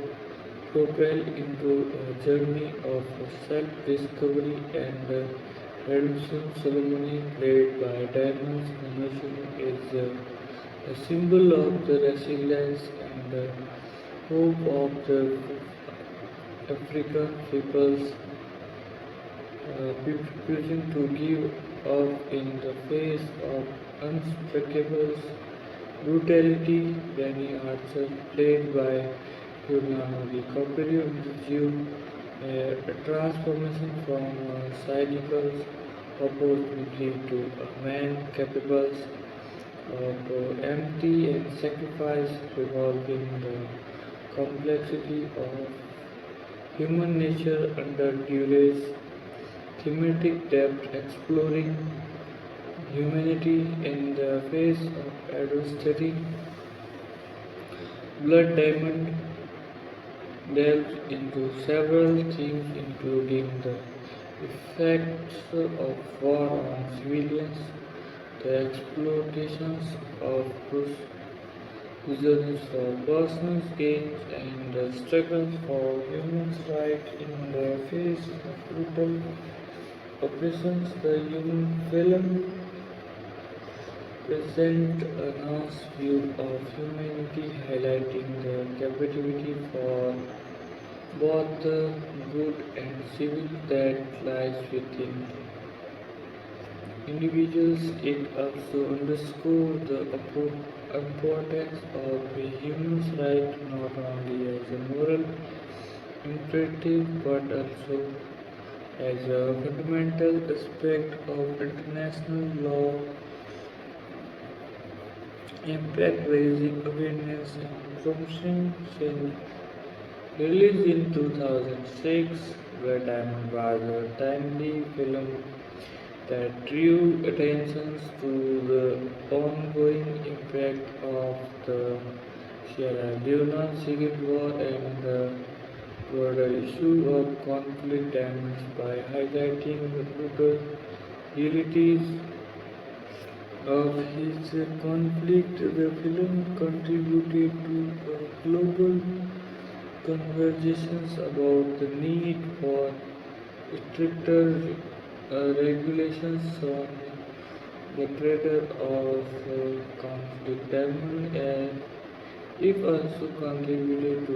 propelled into a journey of self-discovery and redemption. Ceremony played by Diamonds Nation is a symbol of the resilience and hope of the African peoples, refusing to give up in the face of unspeakable brutality. Danny Archer, played by Leonardo DiCaprio, gives a transformation from a cynical opportunity to a man capable of empty and sacrifice, revolving the complexity of human nature under duress. Thematic depth: exploring humanity in the face of adversity. Blood Diamond delves into several themes, including the effects of war on civilians, the exploitations of prisoners for personal gain, and the struggles for human rights in the face of brutal oppressions. The film presents a nuanced view of humanity, highlighting the capacity for both the good and evil that lies within individuals. It also underscores the importance of a human's right not only as a moral imperative but also as a fundamental aspect of international law. Impact: raising awareness and promotion. Released in 2006, Blood Diamond was a timely film that drew attention to the ongoing impact of the Sierra Leone Civil War and the broader issue of conflict damage by highlighting the brutal realities of his conflict. The film contributed to global conversations about the need for stricter regulations on the creator of conflict diamond, and if also contributed to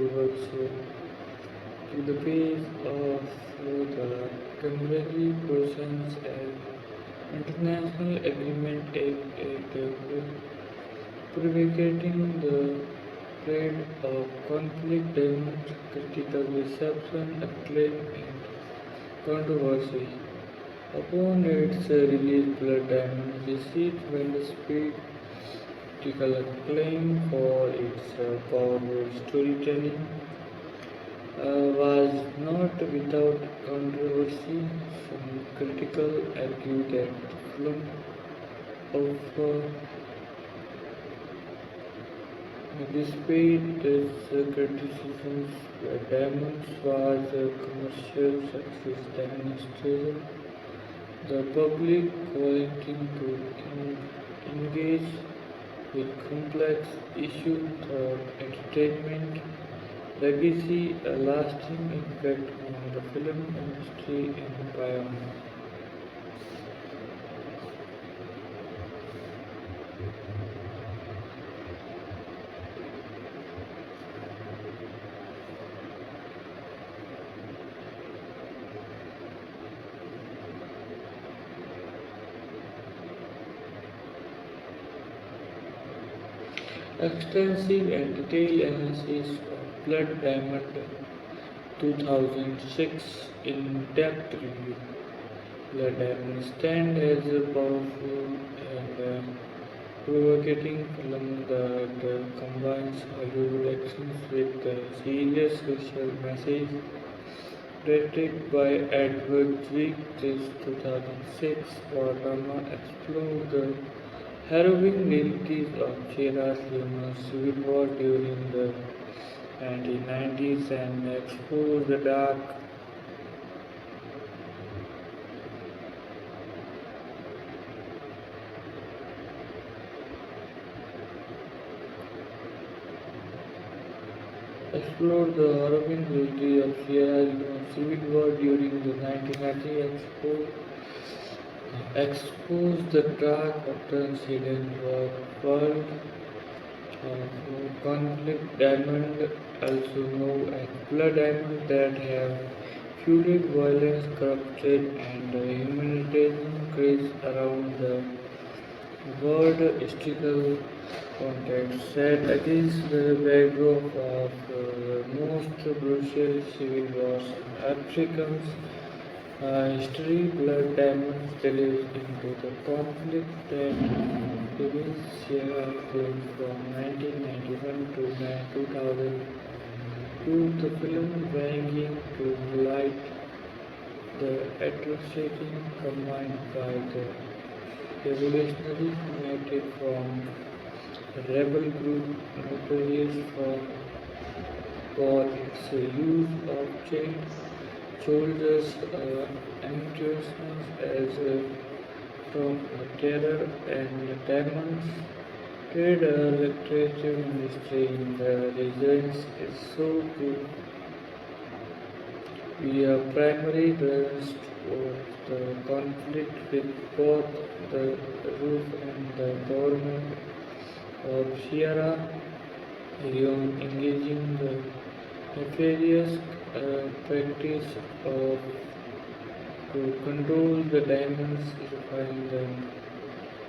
the phase of the temporary persons and international agreement act provoking the trade of conflict diamonds, critical reception, acclaim, and controversy. Upon its release, Blood Diamond received widespread critical acclaim for its powerful storytelling, was not without controversy. Some critics argue that the film of despite its criticisms, Diamonds was a commercial success demonstrated the public wanting to engage with complex issues of entertainment legacy, a lasting impact on the film industry and beyond. Extensive and detailed analysis of Blood Diamond 2006 in-depth review. Blood Diamond stand as a powerful and provocating film that combines Hollywood actions with a serious social message. Directed by Edward Zwick, this 2006 drama explored the harrowing realities of Sierra Leone's civil war during the 1990s and exposed the dark explored the harrowing reality of Sierra Leone's civil war during the 1990s, exposed the dark patterns hidden world of conflict diamond, also known as blood diamond, that have fueled violence, corruption, and humanitarian crisis around the world. Historical context set against the backdrop of most brutal civil wars in Africa's history, blood diamonds delves into the conflict that begins Sierra Leone from 1991 to 2002. The film bringing to light the atrocity combined by the revolutionary united from a rebel group notorious for its use of chains soldiers, amateurs as from terror and diamonds. Trade literature industry in the regions is so good. We are primary relevance of the conflict with both the roof and the government of Sierra Leone engaging the nefarious practice of to control the diamonds, refine them,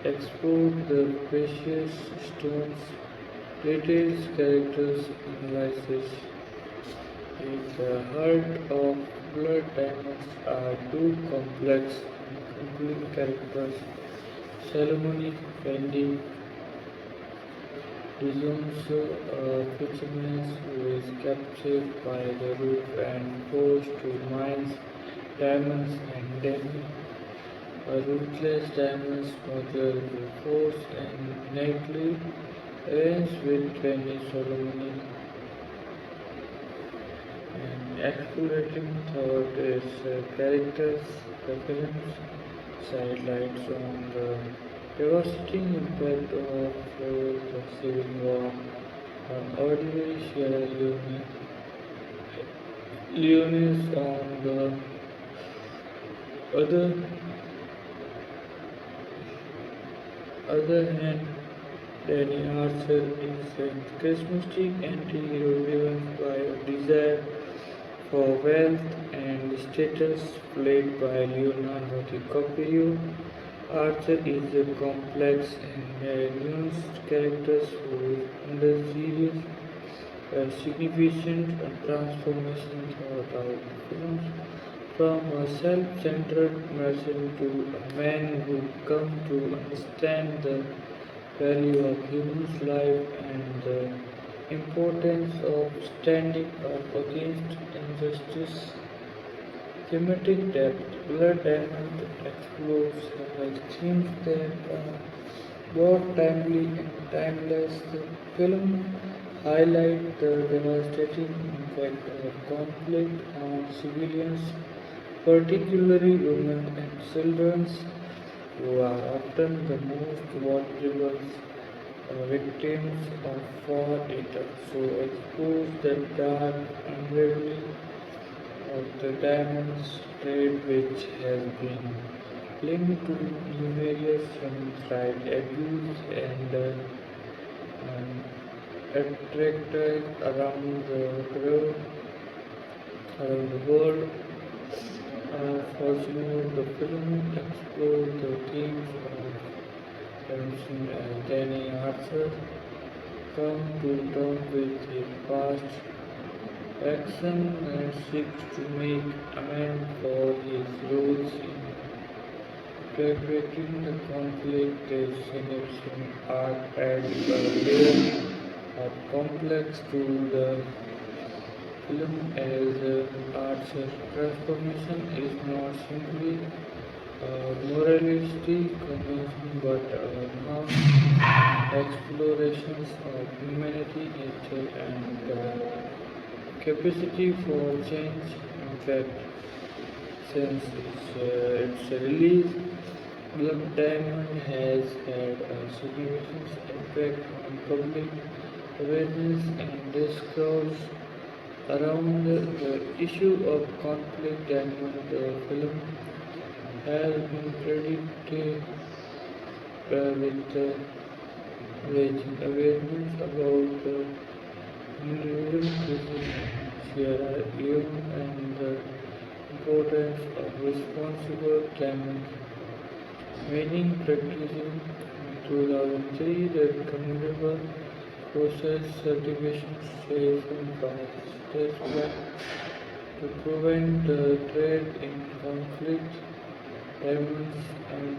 export the precious stones, details characters analysis. At the heart of blood diamonds are two complex and complete characters, ceremony pending Djimon, a fisherman who is captured by the roof and forced to mine diamonds and then a ruthless diamond smuggler who force and nightly arranges with Penny Solomon and explorating thought is characters' preference sidelights on the devastating impact of the Civil War on ordinary Sierra Leone's on the other other hand, Danny Archer is a charismatic anti-hero driven by a desire for wealth and status, played by Leonardo DiCaprio. Archer is a complex and nuanced character who is under serious significant transformation throughout the films, from a self-centered merchant to a man who comes to understand the value of human life and the importance of standing up against injustice. Thematic depth. Blood Diamond explores themes that are both timely and timeless. The film highlights the devastating impact of conflict on civilians, particularly women and children, who are often the most vulnerable victims of war. It also exposes the dark unraveling of the diamonds trade, which has been linked to numerous human rights abuse and attracted around the world. Furthermore, the film explores the themes of redemption as Danny Arthur comes to terms with his past action and seeks to make amends for his roles in perpetuating the conflict. This significant arc adds a layer of complex to the film as Archer's transformation is not simply a moralistic convention but a nuanced exploration of humanity, nature, and capacity for change. In fact, since its release, Blood Diamond has had a significant impact on public awareness and discourse around the issue of conflict. Diamond, the film has been credited with raising awareness about the individual prison Sierra Leone and the importance of responsible climate mining practices. In 2003, the commendable process certification station by State Bank to prevent trade in conflict diamonds and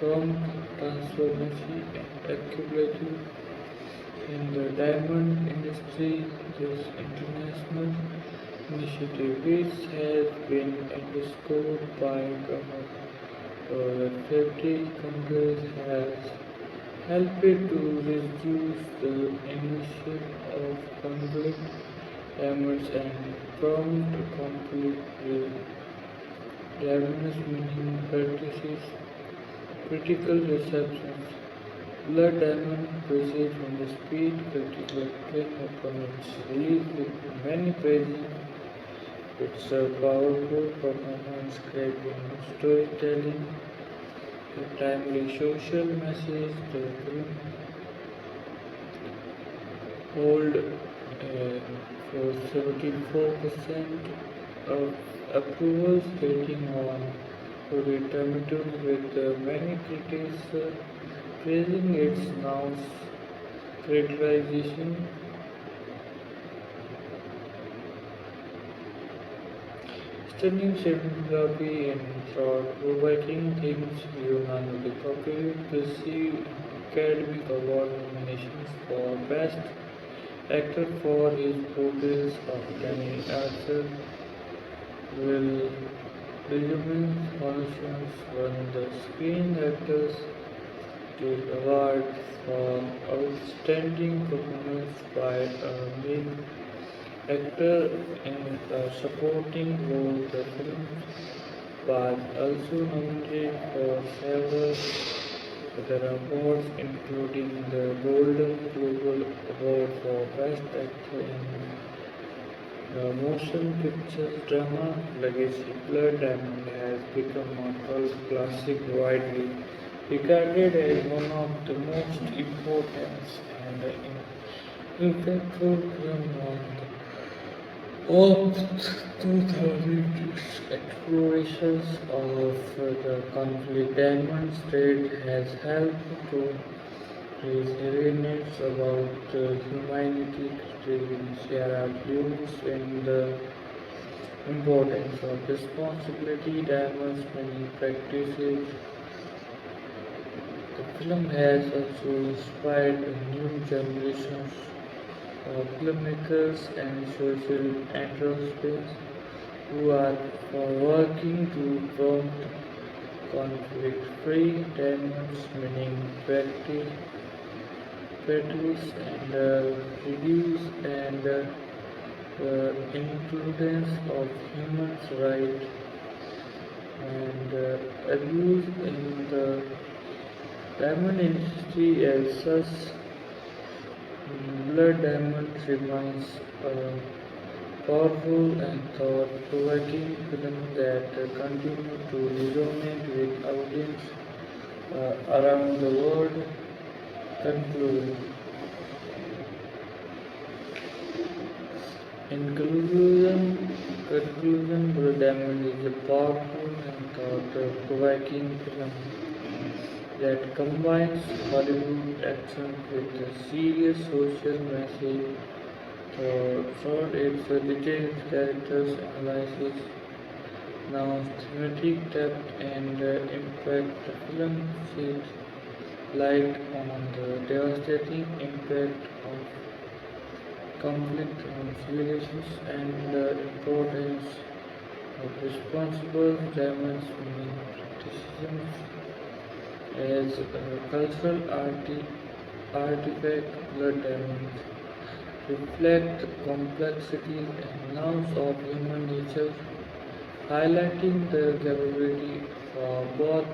prompt transparency and accountability in the diamond industry. This international initiative, which has been underscored by government safety Congress, has helped to reduce the emission of conflict diamonds and prompt conflict diamonds mining practices. Critical receptions. Blood Diamond received from the speed critical acclaim upon its release, with many praising its powerful performance, creating storytelling, a timely social message. The film hold for 74% of approvals rating on Rotten Tomatoes, with many critics praising its now characterization, stunning cinematography, and thought-provoking themes. Leonardo DiCaprio received Academy Award nominations for Best Actor for his portrayals of Danny Archer, while Djimon won the Screen Actors Guild Award for Outstanding Performance by a Male Actor in a Supporting Role. The film was also nominated for several other awards, including the Golden Globe Award for Best Actor in the motion picture drama. Legacy. Blood Diamond has become a cult classic, widely regarded as one of the most important and impactful films of 2000s. Explorations of the conflict demonstrate has helped to raise awareness about humanity, share views and the importance of responsibility, diverse many practices. The film has also inspired new generations of filmmakers and social anthropologists who are working to promote conflict-free diamonds, meaning practice and reduce and influence of human rights and abuse in the diamond industry as such. Blood Diamond remains a powerful and thought-provoking film that continues to resonate with audience around the world. Conclusion. In conclusion, Blood Diamond is a powerful and thought-provoking film that combines Hollywood action with a serious social message. Third, its detailed characters analysis, now thematic depth and impact. The film sheds light on the devastating impact of conflict on civilizations and the importance of responsible damage practices as a cultural artifact. Blood diamonds reflect the complexity and nuance of human nature, highlighting the capability for both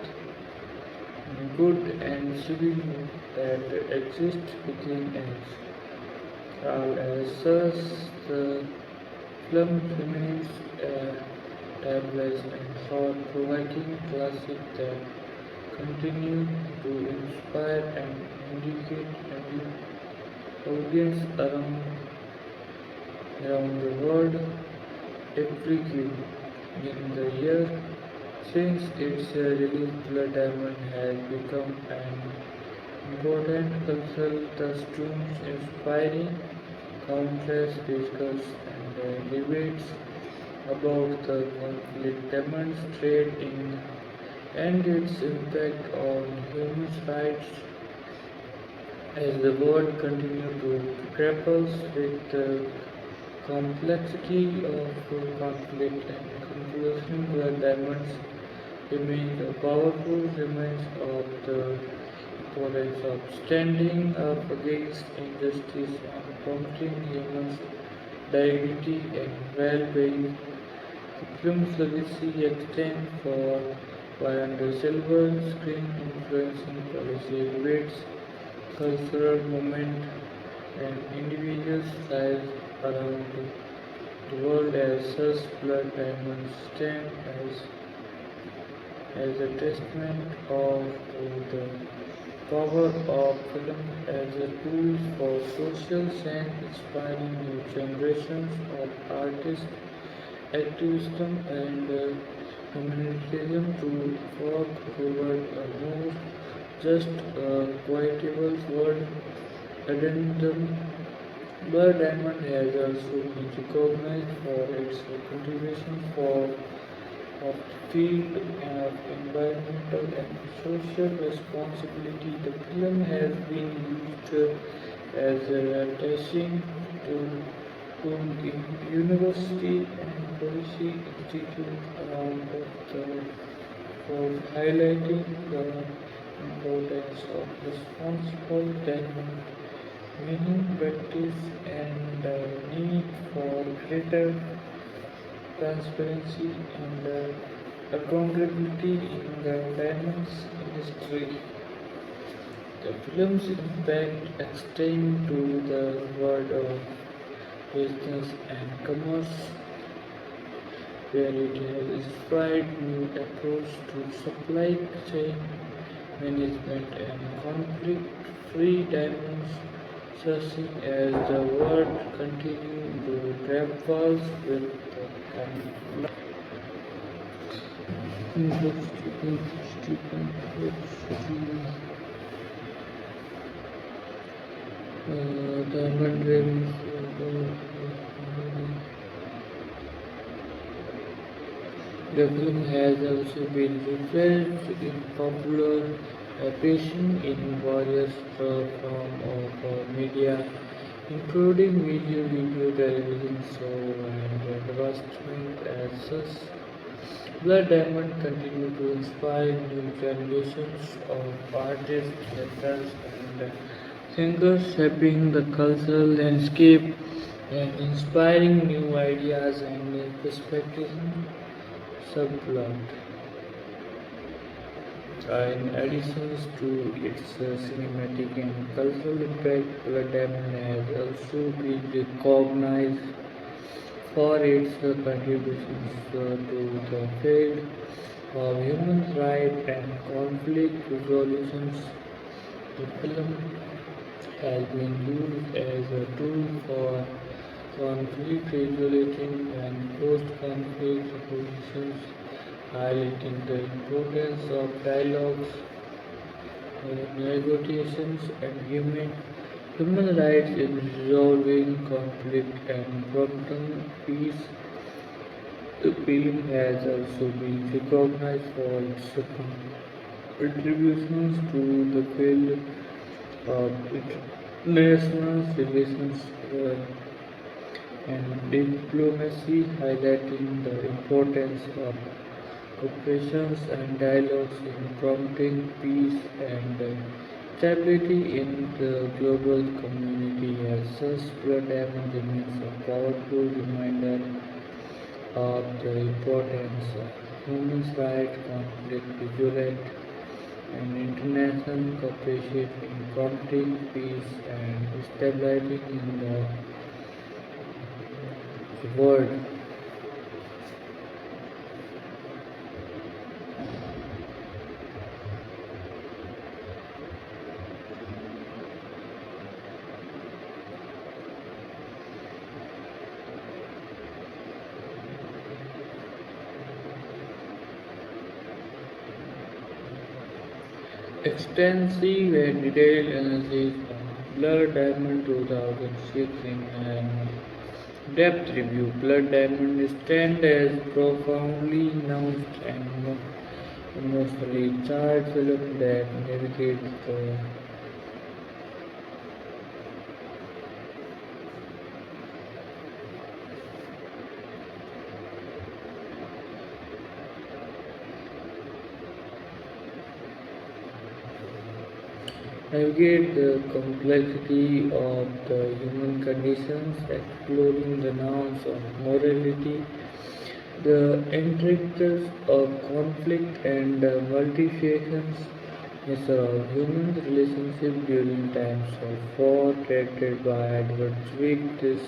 good and evil that exist within us. As such, the film remains a timeless and thought-provoking classic that continues to inspire and educate audience around the world every year. In the year since its release, Blood Diamond has become an important cultural touchstone, inspiring countless discussions and debates about the conflict demonstrating and its impact on human rights as the world continues to grapple with the complexity of conflict and conclusion. Blood diamonds remain a powerful reminder of the importance of standing up against injustice and promoting human dignity and well-being. The film's legacy extends far beyond the silver screen, influencing policy debates, cultural movement, and individuals' lives around the world. As such, Blood Diamonds stand as a testament of the power of film as a tool for social change, inspiring new generations of artists, activism, and humanitarian to work toward a more just, equitable world. Addendum. Blood Diamond has also been recognized for its contribution for of field of environmental and social responsibility. The film has been used as a testing to university and policy institutes around the world for highlighting the importance of responsible development, meaning practice, and the need for greater transparency and accountability in the diamonds industry. The film's impact extends to the world of business and commerce, where it has inspired new approach to supply chain management, and conflict-free diamonds sourcing as the world continues to grapple with the complexity. Diamond Railways. The film has also been referenced in popular appreciation in various forms of media, including video, television show, and advertisement as such. Blood Diamond continue to inspire new generations of artists, actors, and singers, shaping the cultural landscape and inspiring new ideas and perspectives. Subplot. In addition to its cinematic and cultural impact, Blood Diamond has also been recognized for its contributions to the field of human rights and conflict resolutions. The film has been used as a tool for conflict resolution and post-conflict resolutions, highlighting the importance of dialogues, negotiations, and human rights in resolving conflict and promoting peace. The film has also been recognized for its contributions to the field of international relations and diplomacy, highlighting the importance of cooperation and dialogues in promoting peace and stability in the global community. As such, Blood Diamond remains a powerful reminder of the importance of human rights, conflict resolution, and international cooperation in promoting peace and stability in the world. Extensive and detailed analysis of Blood Diamond 2006 in an depth review. Blood Diamond stands as profoundly nuanced and emotionally charged film that navigates the complexity of the human conditions, exploring the nouns of morality, the intricacies of conflict, and the multifaceted nature of human relationships during times of war, directed by Edward Zwick. This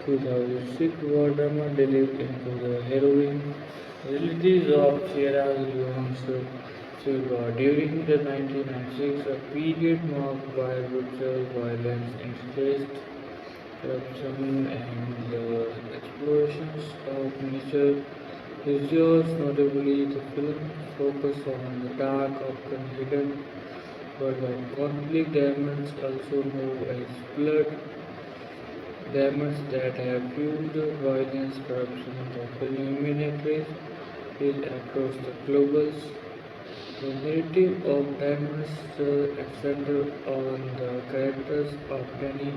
2006 war drama delved into the harrowing realities of Sierra Leone's civil war during the 1996, a period marked by brutal violence, increased corruption, and the explosions of natural resources. Notably, the film focused on the dark, often hidden world of conflict diamonds, also known as blood diamonds, that have fueled violence, corruption. The film imagery is across the global. The narrative of Diamonds centered on the characters of Danny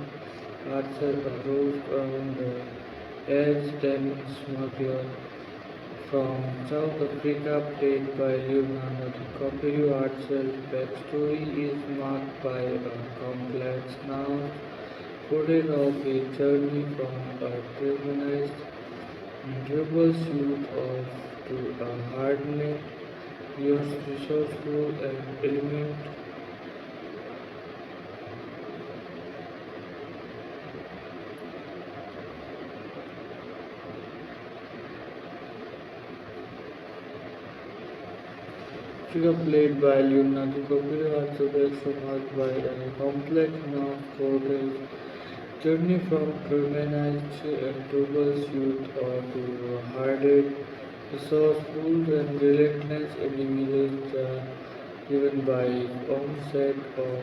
Arthur, a rose around the edge diamond smuggler from South Africa, played by Leonardo DiCaprio. Arthur's backstory is marked by a complex now footage of his journey from a trivialized and rebellious youth to a hardened use resourceful and element. Figure played by Leonardo DiCaprio also gets marked by a complex non-portrayal journey from criminalized and troubled youth or to hardened, resourceful and relentless individuals driven by own set or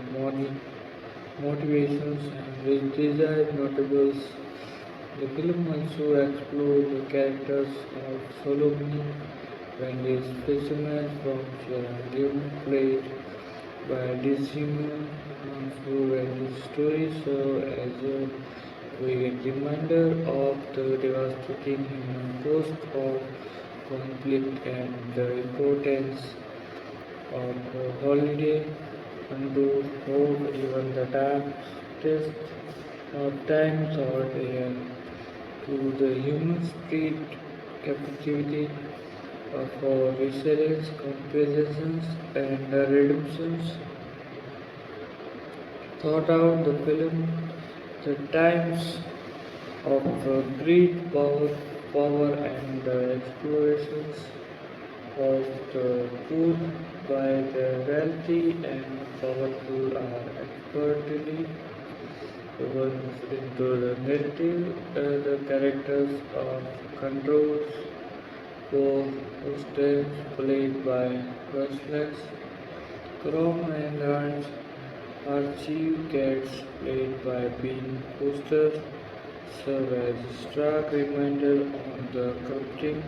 motivations and with desired notables. The film also explored the characters of Solomon and his fisherman from Sierra Leone, played by Djimon, and his story served as a great reminder of the devastating human cost of conflict and the importance of a holiday unto hope even the darkest of times or there to the human spirit captivity for resilience, comparisons, and redemptions. Thought out the film, the times of great power and explorations of the truth by the wealthy and powerful are expertly woven into the narrative. The characters of controls for Huston, played by Russell Crowe and Archie Katz, played by Ben Foster, serve as a stark reminder of the corrupting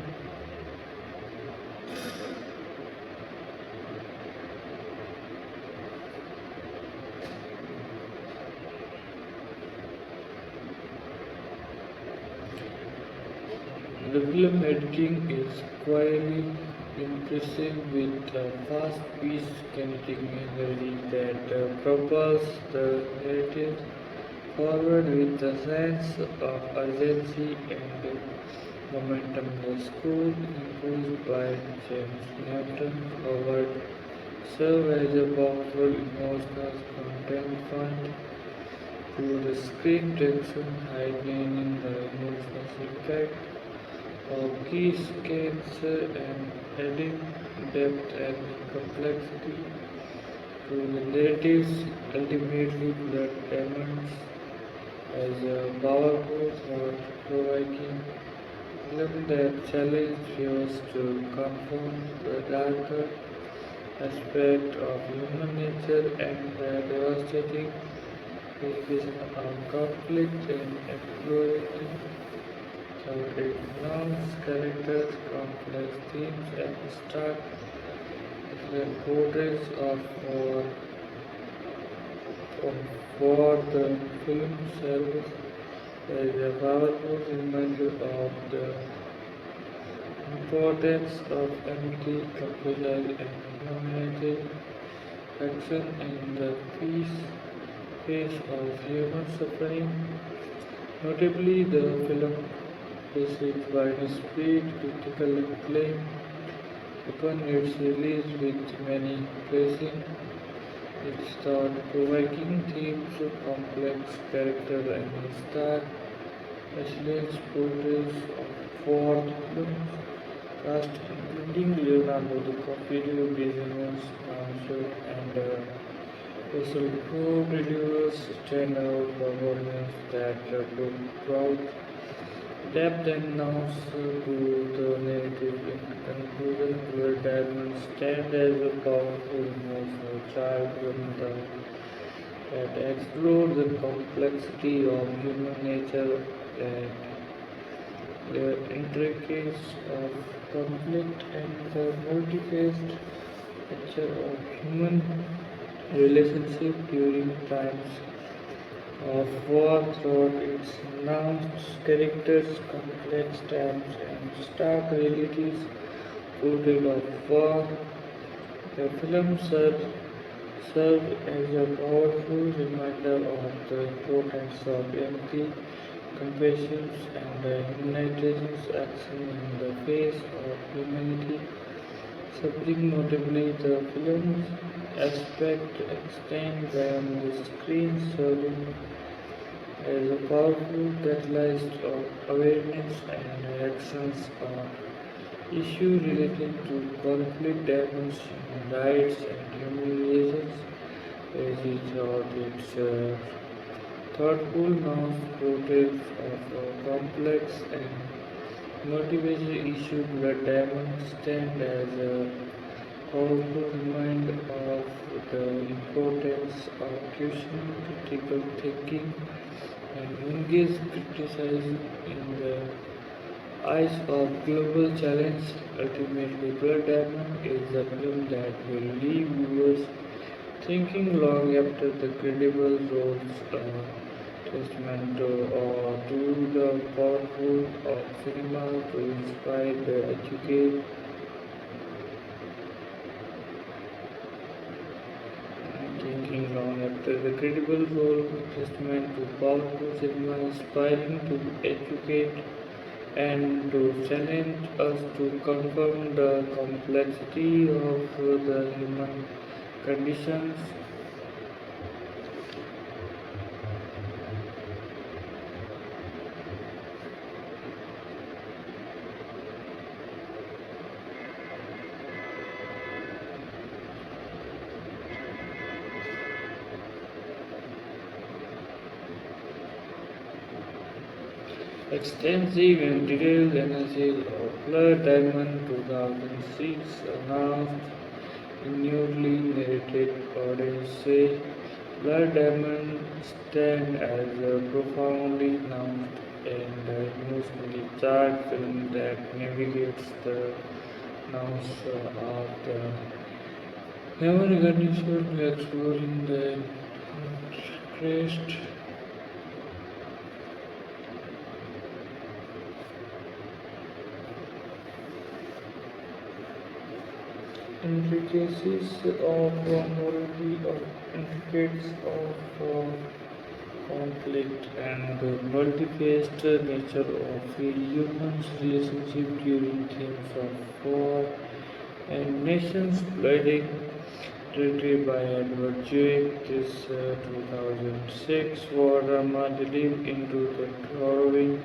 the film editing is quietly impressive with a fast-paced kinetic energy that propels the narrative forward with a sense of urgency and momentum. The score imposed by James Newton Howard serve as a powerful emotional counterpoint to the screen tension, heightening the emotional impact of key scans and adding depth and complexity to the narratives. Ultimately, Blood Diamonds as a powerful, thought-provoking film that challenged viewers to confront the darker aspect of human nature and the devastating implications of conflict and exploration. So it knows characters, complex themes, and stark portraits of for the film serves as a powerful reminder of the importance of empathy, compassion, and humanitarian action in the face of human suffering. Notably, the film received widespread critical acclaim upon its release, with many praising its thought-provoking themes, complex characters, and stark, excellent portrayals of fourth cast, including Leonardo DiCaprio, Djimon, Hounsou, and Russell Crowe, delivers standout performance that took proud depth and nuance to the narrative. In conclusion, Blood Diamonds stand as a powerful emotional child film that explores the complexity of human nature and the intricacies of conflict and the multi-faced nature of human relationship during times of war. Throughout its nuanced characters, complex times, and stark realities rooted of war. The film served as a powerful reminder of the importance of empathy, compassion, and humanitarian action in the face of humanity suffering. Notably, the film's aspect extend beyond the screen, serving as a powerful catalyst of awareness and actions of issues related to conflict, damage, human rights, and humiliations. As he thought its thoughtful now portraits of a complex and motivated issue, blood diamond stand as a powerful reminder of the importance of questioning critical thinking and engage criticism in the eyes of global challenge. Ultimately, Blood Diamond is a film that will leave viewers thinking long after the credible roles testament to the powerful of cinema to inspire, to educate, thinking long after the credible role testament to powerful cinema, inspiring to educate and to challenge us to confirm the complexity of the human conditions. Extensive and detailed analysis of Blood Diamond 2006 announced in newly narrated audiences. Blood Diamond stand as a profoundly nuanced and emotionally charged film that navigates the nuance of the human condition, exploring the crest intricacies of morality, of intricacies of conflict, and the multi-faced nature of a human's relationship during themes of war and nations flooding. Directed by Edward Jake, this 2006 war drama delved into the harrowing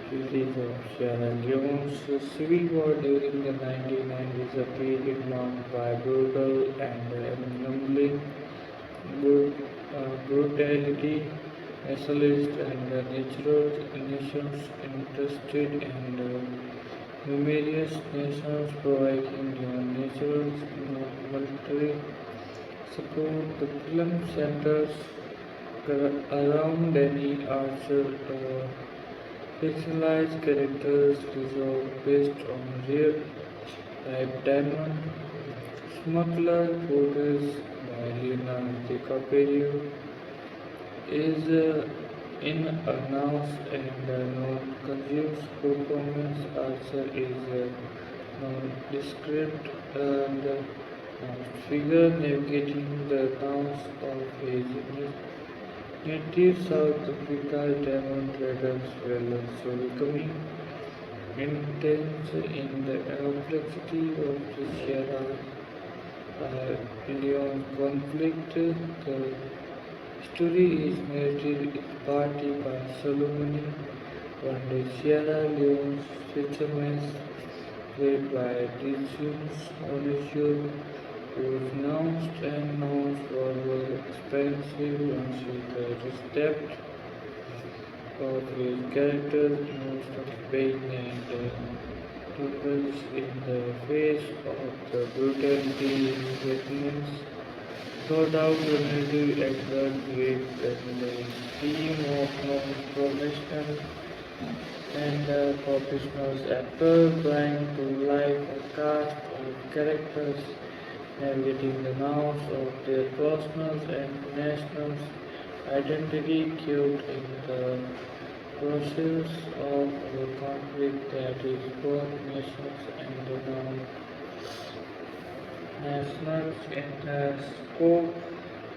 realities of Sierra Leone's civil war during the 1990s, a period marked by brutal and unhumbling brutality, nationalist and natural nations interested in numerous nations providing natural military support. The film centers around Danny Archer, fictionalized characters resolved based on real life diamond smuggler portrays by Leonardo DiCaprio is in-house and non-consumes performance. Archer is nondescript and figure navigating the towns of his native South Africa. Diamond traders will also becoming intense in the complexity of the Sierra Leone conflict. The story is narrated in part by Solomon, one the Sierra Leone's fisherman, played by Djimon, whose announced and known for the expensive and with the depth of his character, most of pain and troubles in the face of the brutality he witnessed. No doubt Leonardo exaggerates the theme of non-professional and professionals actors trying to live a cast of characters navigating the nouns of their personal and national identity caught in the process of a conflict that is both nations and the nationals in the scope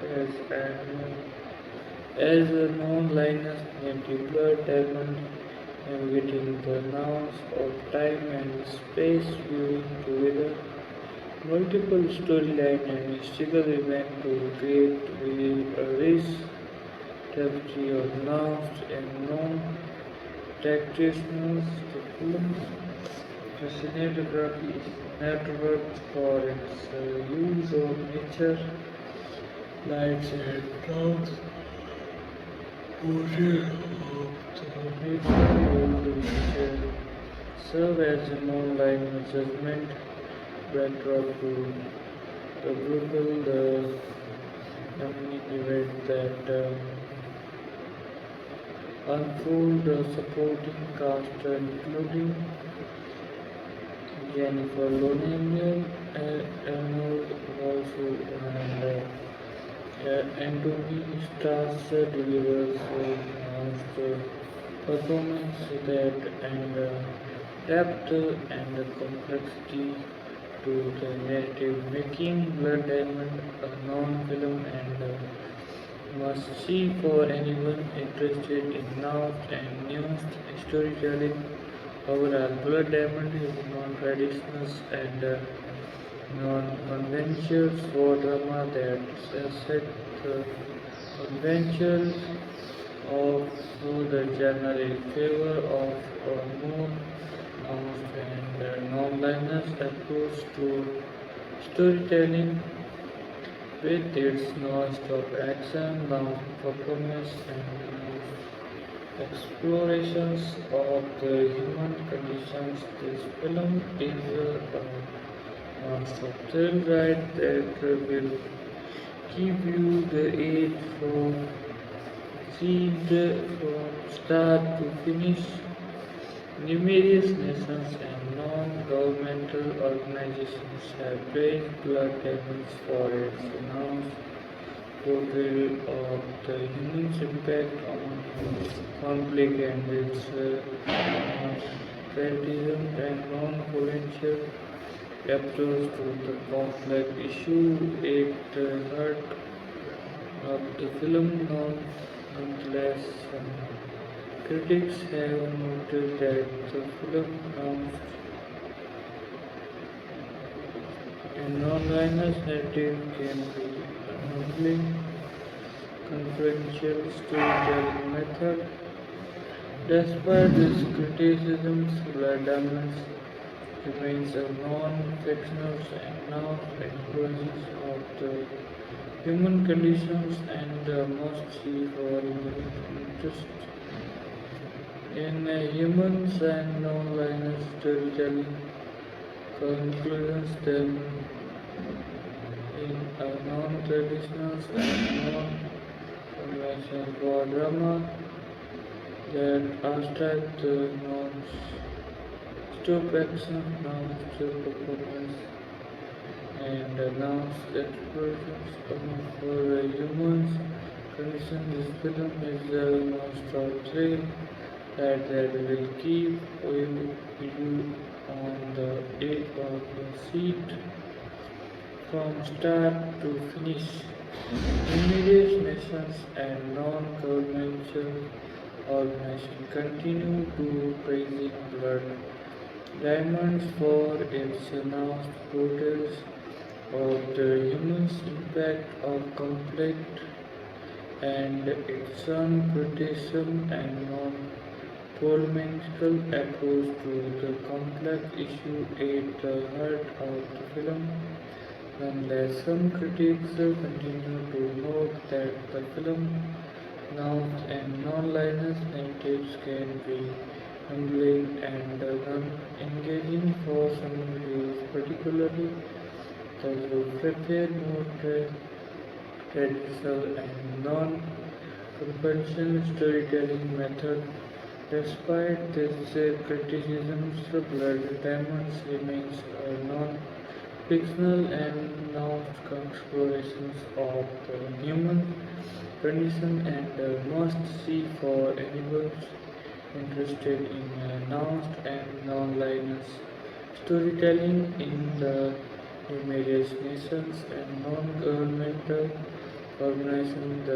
as a non-linear nebula diamond navigating the nouns of time and space viewing together multiple storyline and mystical event to create a rich tapestry of nouns and non-tactitionals. The film The cinematography is networked for its use of nature, lights and clouds, portion of the nature world which serve as a moonlight judgment backdrop to the brutal, the happening event that unfold, supporting cast including Jennifer Lonian, Arnold Hounsou, and Anthony Stars delivers performance that and depth and complexity to the narrative, making Blood Diamond a non-film and must see for anyone interested in nuanced and nuanced storytelling. Overall, Blood Diamond is non-traditional and non-conventional war drama that set the conventions of the genre in favor of a more nuanced and non-linear approach to storytelling with its non-stop action, performance, and explorations of the human conditions. This film is a non-stop thrill ride that will keep you the edge from start to finish. Numerous nations and non-governmental organizations have praised Blood Diamonds for its announced portrayal of the human's impact on conflict and its patriotism and non-provincial approach to the complex issue at the heart of the film. Nonetheless, critics have noted that the film announced a non-linear narrative can be a humbling, confidential storytelling method. Despite these criticisms, Blood Diamonds remains a non-fictional and now explorations of the human conditions and must-see for interest in humans and non-linear storytelling. Conclusions them in a non-traditional and non-conventional war drama that abstract the non-stop action, non-stop performance, and announced explorations for humans condition. This film is a non-stop thrill that will keep you on the edge of the seat from start to finish. Numerous nations and non-governmental organizations continue to praise Blood Diamonds for its announced portrayals of the human's impact of conflict and its non-partisan and non-polemical approach to the complex issue at the heart of the film. Nonetheless, some critics continue to note that the film nouns and non-linear narratives can be humbling and engaging for someone who is particularly those who prefer more traditional and non-conventional storytelling method. Despite these criticisms, Blood Diamonds remains a non-fictional and nuanced explorations of the human condition and must-see for anyone interested in nuanced and non-linear storytelling in the numerous nations and non-governmental organizations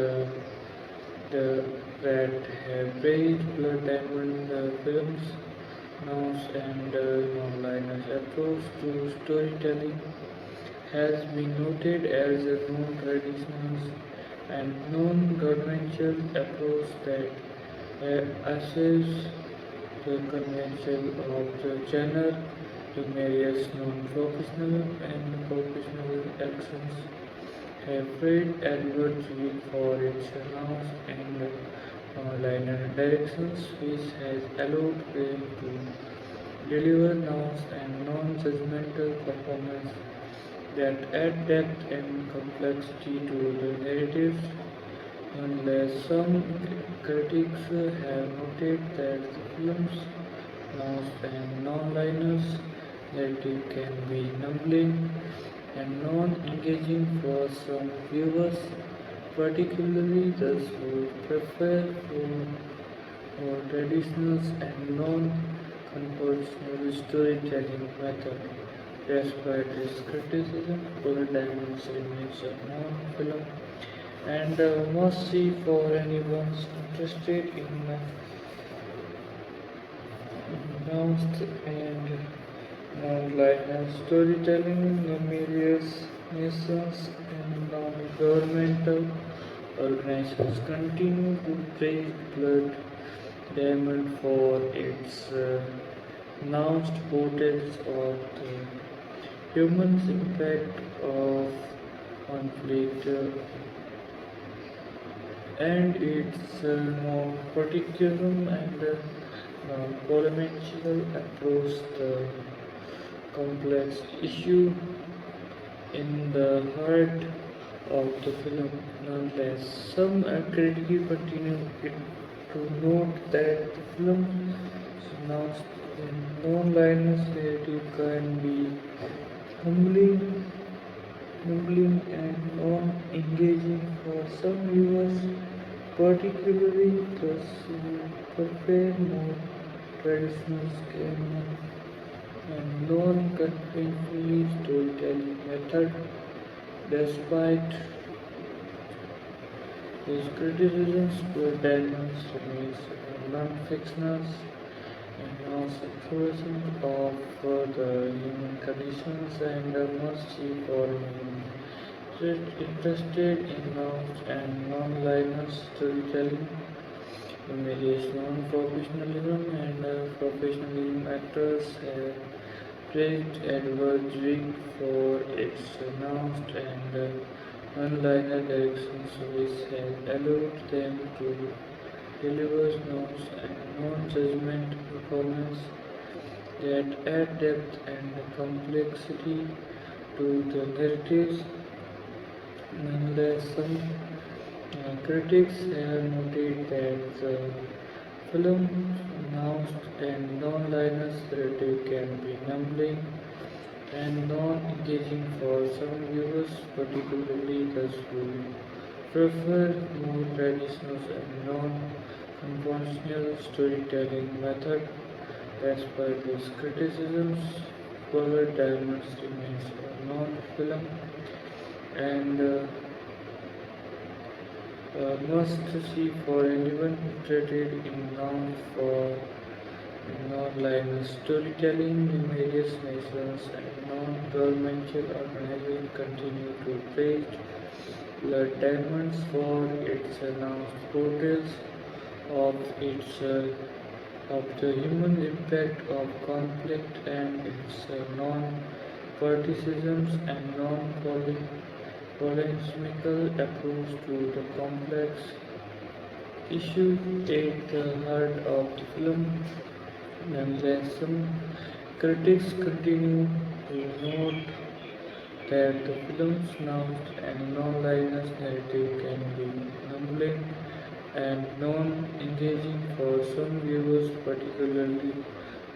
that have praised Blood Diamond films. Nuanced and non-linear approach to storytelling has been noted as a non-traditional and non-governmental approach that assays the convention of the genre. Various non-professional and professional actions have praised Edward's week for its announced and liner directions, which has allowed them to deliver nuanced and non-judgmental performance that add depth and complexity to the narratives. Unless some critics have noted that the film's nuanced and non-liners narrative can be numbing and non-engaging for some viewers, particularly those who prefer more traditional and non-conventional storytelling method. Despite this criticism, Full Diamonds remains a known film and a must-see for anyone interested in announced and non-linear storytelling. Numerous nations and non-governmental organizations continue to praise Blood Diamond for its announced portrayals of the human impact of conflict and its more particular and polemical approach the complex issue in the heart of the film. Nonetheless, some critics continue to note that the film's announced non-linear narrative can be humbling, humbling and non-engaging for some viewers, particularly those who prefer more traditional schema and non-conventional storytelling method. Despite these criticisms, Poor Diamonds remains a non-fictional and non-exploration of the human conditions and a must-see for anyone interested in nouns and non-linear storytelling. Various non-professionalism and professionalism actors have praised Edward Zwick for its announced and one-liner directions, which has allowed them to deliver nuanced and non-judgment performance that add depth and complexity to the narratives. Nonetheless, some critics have noted that the film's announced and non-linear narrative can be numbing and non-engaging for some viewers, particularly those who prefer more traditional and non-conventional storytelling method. Despite these criticisms, Colored Diamonds remains a non-film and must-see for anyone interested in non-linear storytelling. Various nations and non-governmental organizations continue to praise Blood Diamonds for its announced portrayals of its of the human impact of conflict and its non-partisans and non-polemical approach to the complex issue at the heart of the film. Nonetheless, some critics continue to note that the film's nuanced and non-linear narrative can be numbing and non-engaging for some viewers, particularly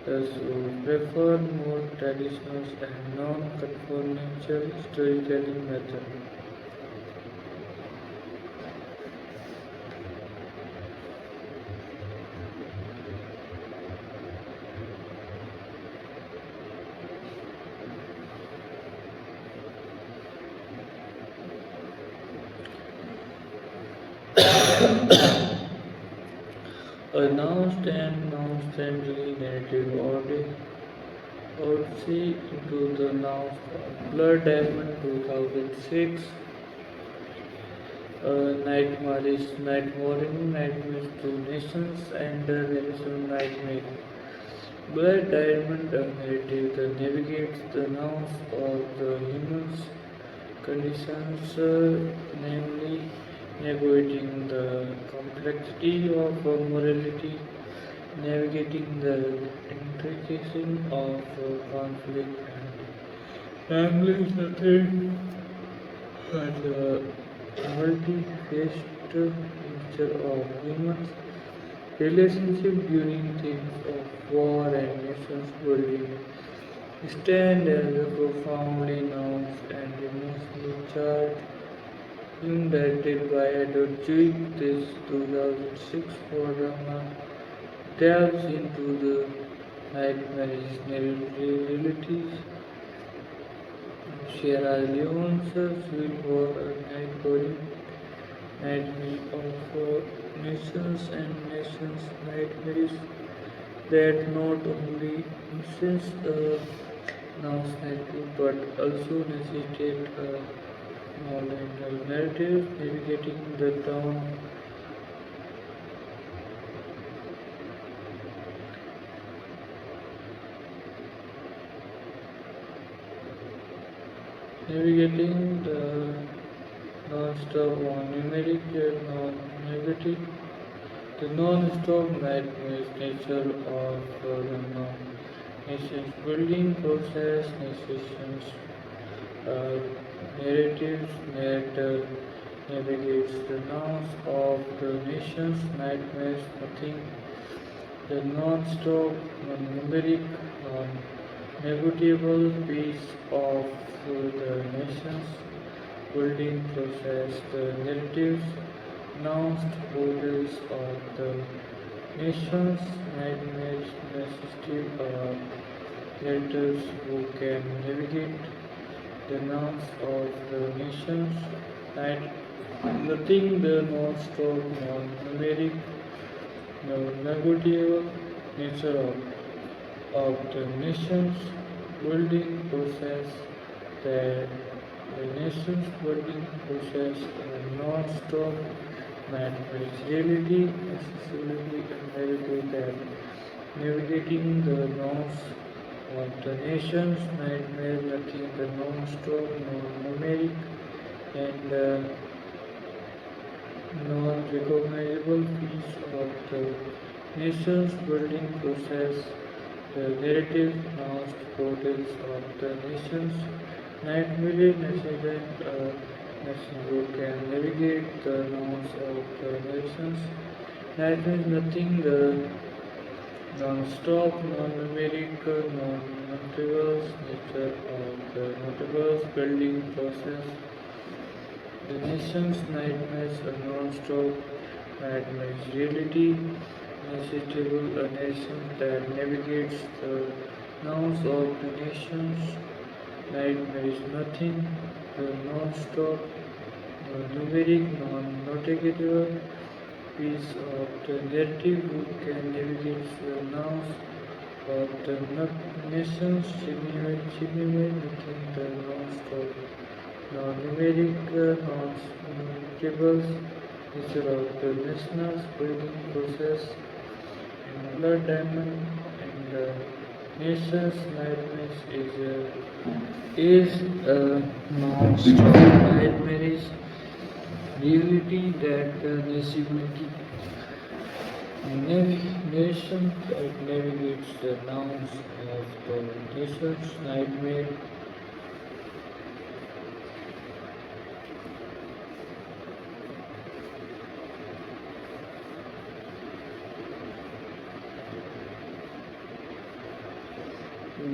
those who prefer more traditional and non-conventional storytelling methods. Announced and non-friendly narrative odyssey into the now Blood Diamond 2006, Nightmares to Nations, and Relation Nightmare. Blood diamond narrative that navigates the nouns of the human's conditions, namely navigating the complexity of morality, navigating the intricacies of conflict and family nothing and the multi-faced nature of humans relationship during times of war and nations building stand as a profoundly nuanced and emotionally charged film directed by Edward Zwick. This 2006 drama delves into the nightmarish realities of Sierra Leone's civil war, a nightmare of nations and nations nightmares that not only influence nationality but also necessitate moral narrative navigating the town. Navigating the non-stop on numeric and non-negative, the non-stop nightmare nature of the nation's building process, nations uh, narratives that navigates the norms of the nation's nightmares, nothing the non-stop, non-numeric, non-negotiable piece of the nation's building process, the narratives, announced borders of the nation's nightmares necessity are characters who can navigate the norms of the nation's night. Nothing the non-stop, non-numeric, non-negotiable nature of the nation's building process, that the nation's building process non-stop management reality, accessibility, and narrative that navigating the norms of the nation's nightmare, nothing the non-stop, non-numeric, and non-recognizable piece of the nation's building process, the narrative announced portals of the nation's nightmare necessitated nation who can navigate the norms of the nation's nightmare, nothing the non-stop, non-numeric, non-notable nature of the notable building process. The nation's nightmares are non-stop nightmares. Reality, necessitable a nation that navigates the nouns of the nation's nightmares. Nothing, the non-stop, non-numeric, non-noticeable piece of the narrative who can navigate the nouns of the nation's significant, nothing, the non-stop. Non-numeric non-tables nature of the national's building process and blood diamond and the nation's nightmares is a non-stop nightmarish reality that the nation that navigates the nouns of the nation's nightmare.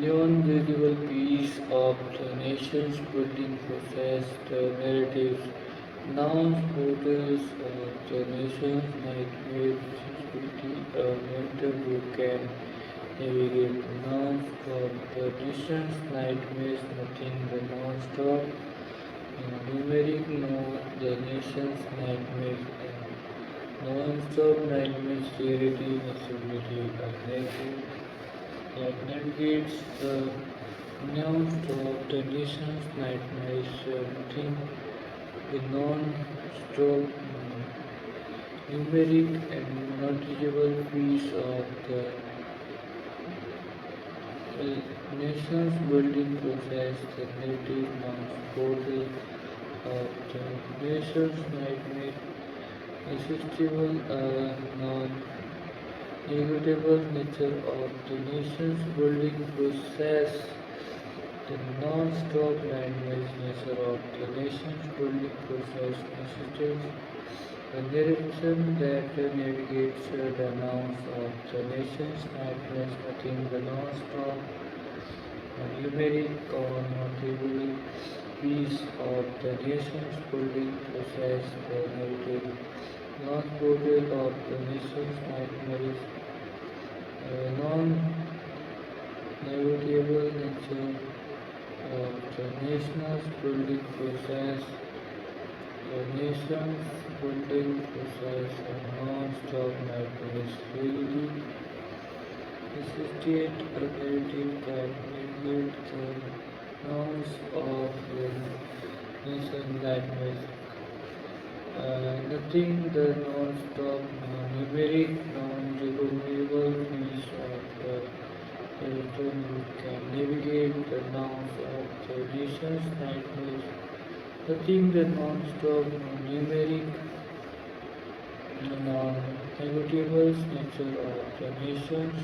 Non-visible piece of the nation's building process, the narratives, nouns, portals of the nation's nightmare sensibility, a mentor who can navigate the nouns of the nation's nightmares, nothing the non-stop, numeric, no, the nation's nightmares, non-stop nightmares, clarity, visibility, a narrative that navigates the nouns of the nation's nightmares, nothing the non-stop numeric and noticeable piece of the nation's building process, the narrative non-portal of the nation's nightmare, irresistible, non-negotiable nature of the nation's building process, the non-stop nightmare nature of the nation's building process necessitates a narration that navigates the nouns of the nation's nightmares, nothing the non-stop numeric or notable piece of the nation's building process, the narrative non-portal of the nation's nightmares, non-negotiable nature of the nation's building process, the nation's building process, and non-stop nightmares really necessitate a narrative that mitigates the nouns of the nation nightmares. Nothing the non-stop, non-numeric, non-recognizable piece of the territory can navigate the nouns of the nation's nightmares. Nothing the non-stop, non-numeric, non-negotiable nature of the nation's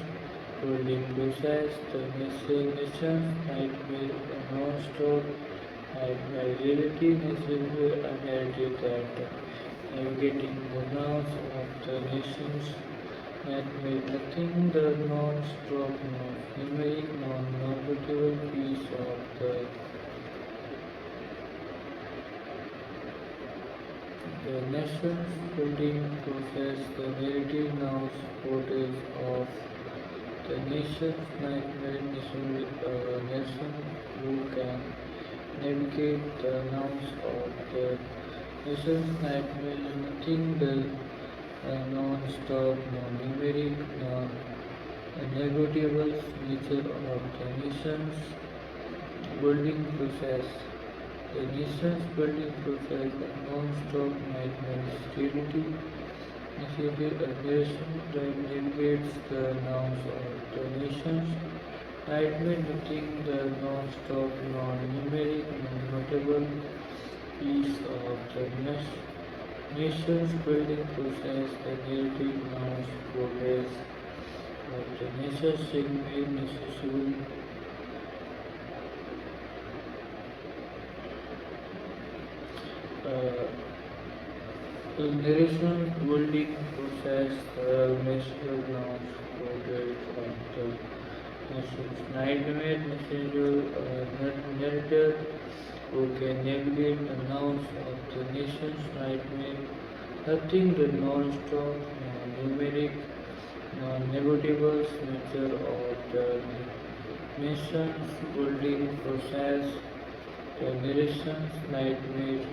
building process, the nation's nightmare, the non-stop nightmare reality necessary a narrative that navigating the nouns of the nation's nightmare, nothing the non-stop, non-numeric, non-negotiable piece of the nation's building process, the narrative now portrays of the nation's nightmare nation who can navigate the nouns of the nation's nightmare, nothing the non-stop, non-numeric, non-negotiable nature of the nation's building process. The nation's building process a non-stop nightmare sterility necessitates a nation that navigates the nouns of the nation's nightmare, nothing the non-stop, non-numeric, non-notable piece of the nation's building process, the narrative nouns progress of the nation's significant necessary the narration building process, the national nouns progress of the nation's nightmare messenger narrator who can navigate the nouns of the nation's nightmare, nothing the non-stop, non-numeric, non-negotiable nature of the nation's building process, the narration's nightmare,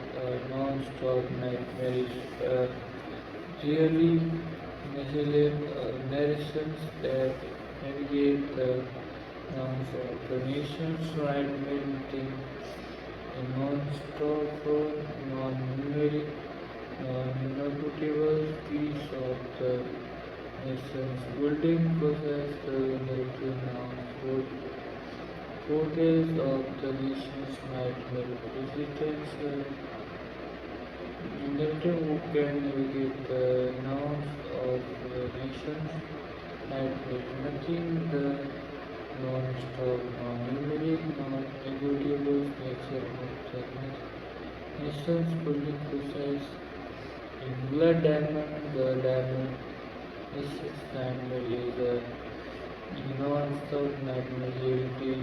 non-stop nightmare is really necessary narrations that navigate the nouns of the nation's nightmare, nothing a non-stop, non-numeric, non-negotiable piece of the nation's building process, the narrative nouns, portals of the nation's nightmare, resistance, narrative who can navigate the nouns of the nation's nightmare, nothing the non-stop, non-numeric, non-negotiable nature of the nation's building process. In Blood Diamond, the diamond nation's nightmare is a non-stop nightmare reality,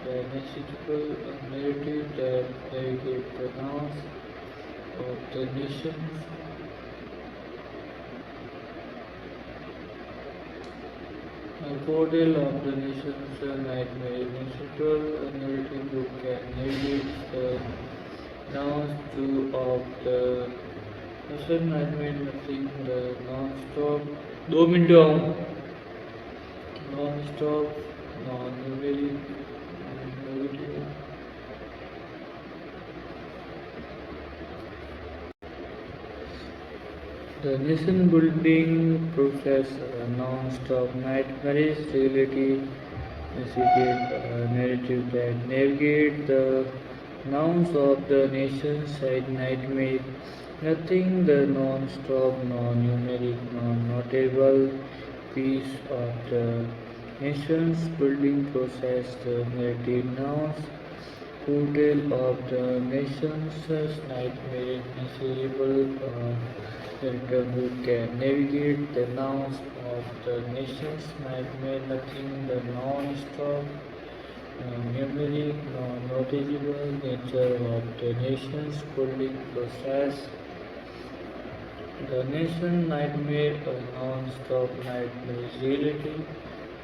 the necessitable narrative that navigates the nouns of the nation's portal of the nation's nightmare, necessitable narrative who can navigate the nouns of the nation's nightmare, nothing the non-stop, 2 minute non-stop, non-numeric, negative. The nation building process, non-stop nightmarish reality narrative that navigate the nouns of the nation's side nightmare. Nothing the non-stop, non-numeric, non-notable piece of the nation's building process, the narrative nouns, portal of the nation's nightmare, measurable character who can navigate the nouns of the nation's nightmare, nothing the non-stop, numeric, non-noticeable nature of the nation's building process. The nation nightmare, a non-stop nightmare is reality,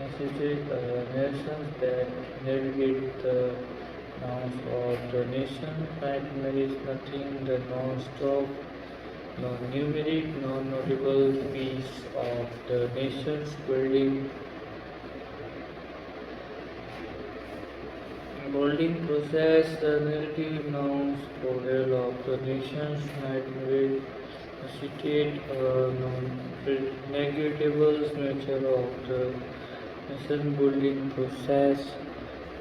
necessary nations that navigate the nouns of the nation. Nightmare is nothing, the non-stop, non-numeric, non-notable piece of the nation's building process, the narrative nouns, model of the nation's nightmare, citate non-negatable nature of the nation building process.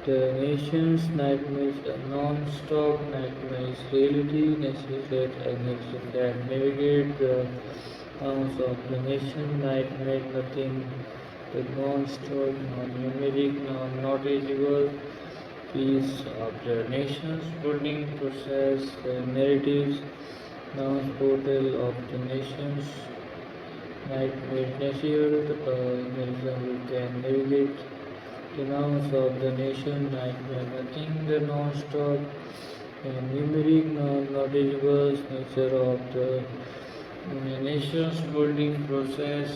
The nation's nightmare, a non-stop nightmare is reality, necessary energy that navigate the house of the nation nightmare, nothing the non-stop, non-numeric, non-noticeable piece of the nation's building process, the narratives, nouns portal of the nation's nightmare, natural mechanism can navigate the nouns of the nation nightmare, nothing the non-stop and numeric non-noticeable nature of the nation's building process.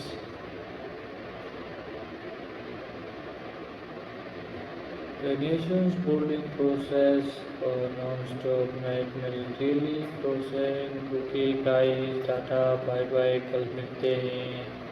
The nation's building process non-stop nightmare daily processing रुके guys tata bye bye कल मिलते हैं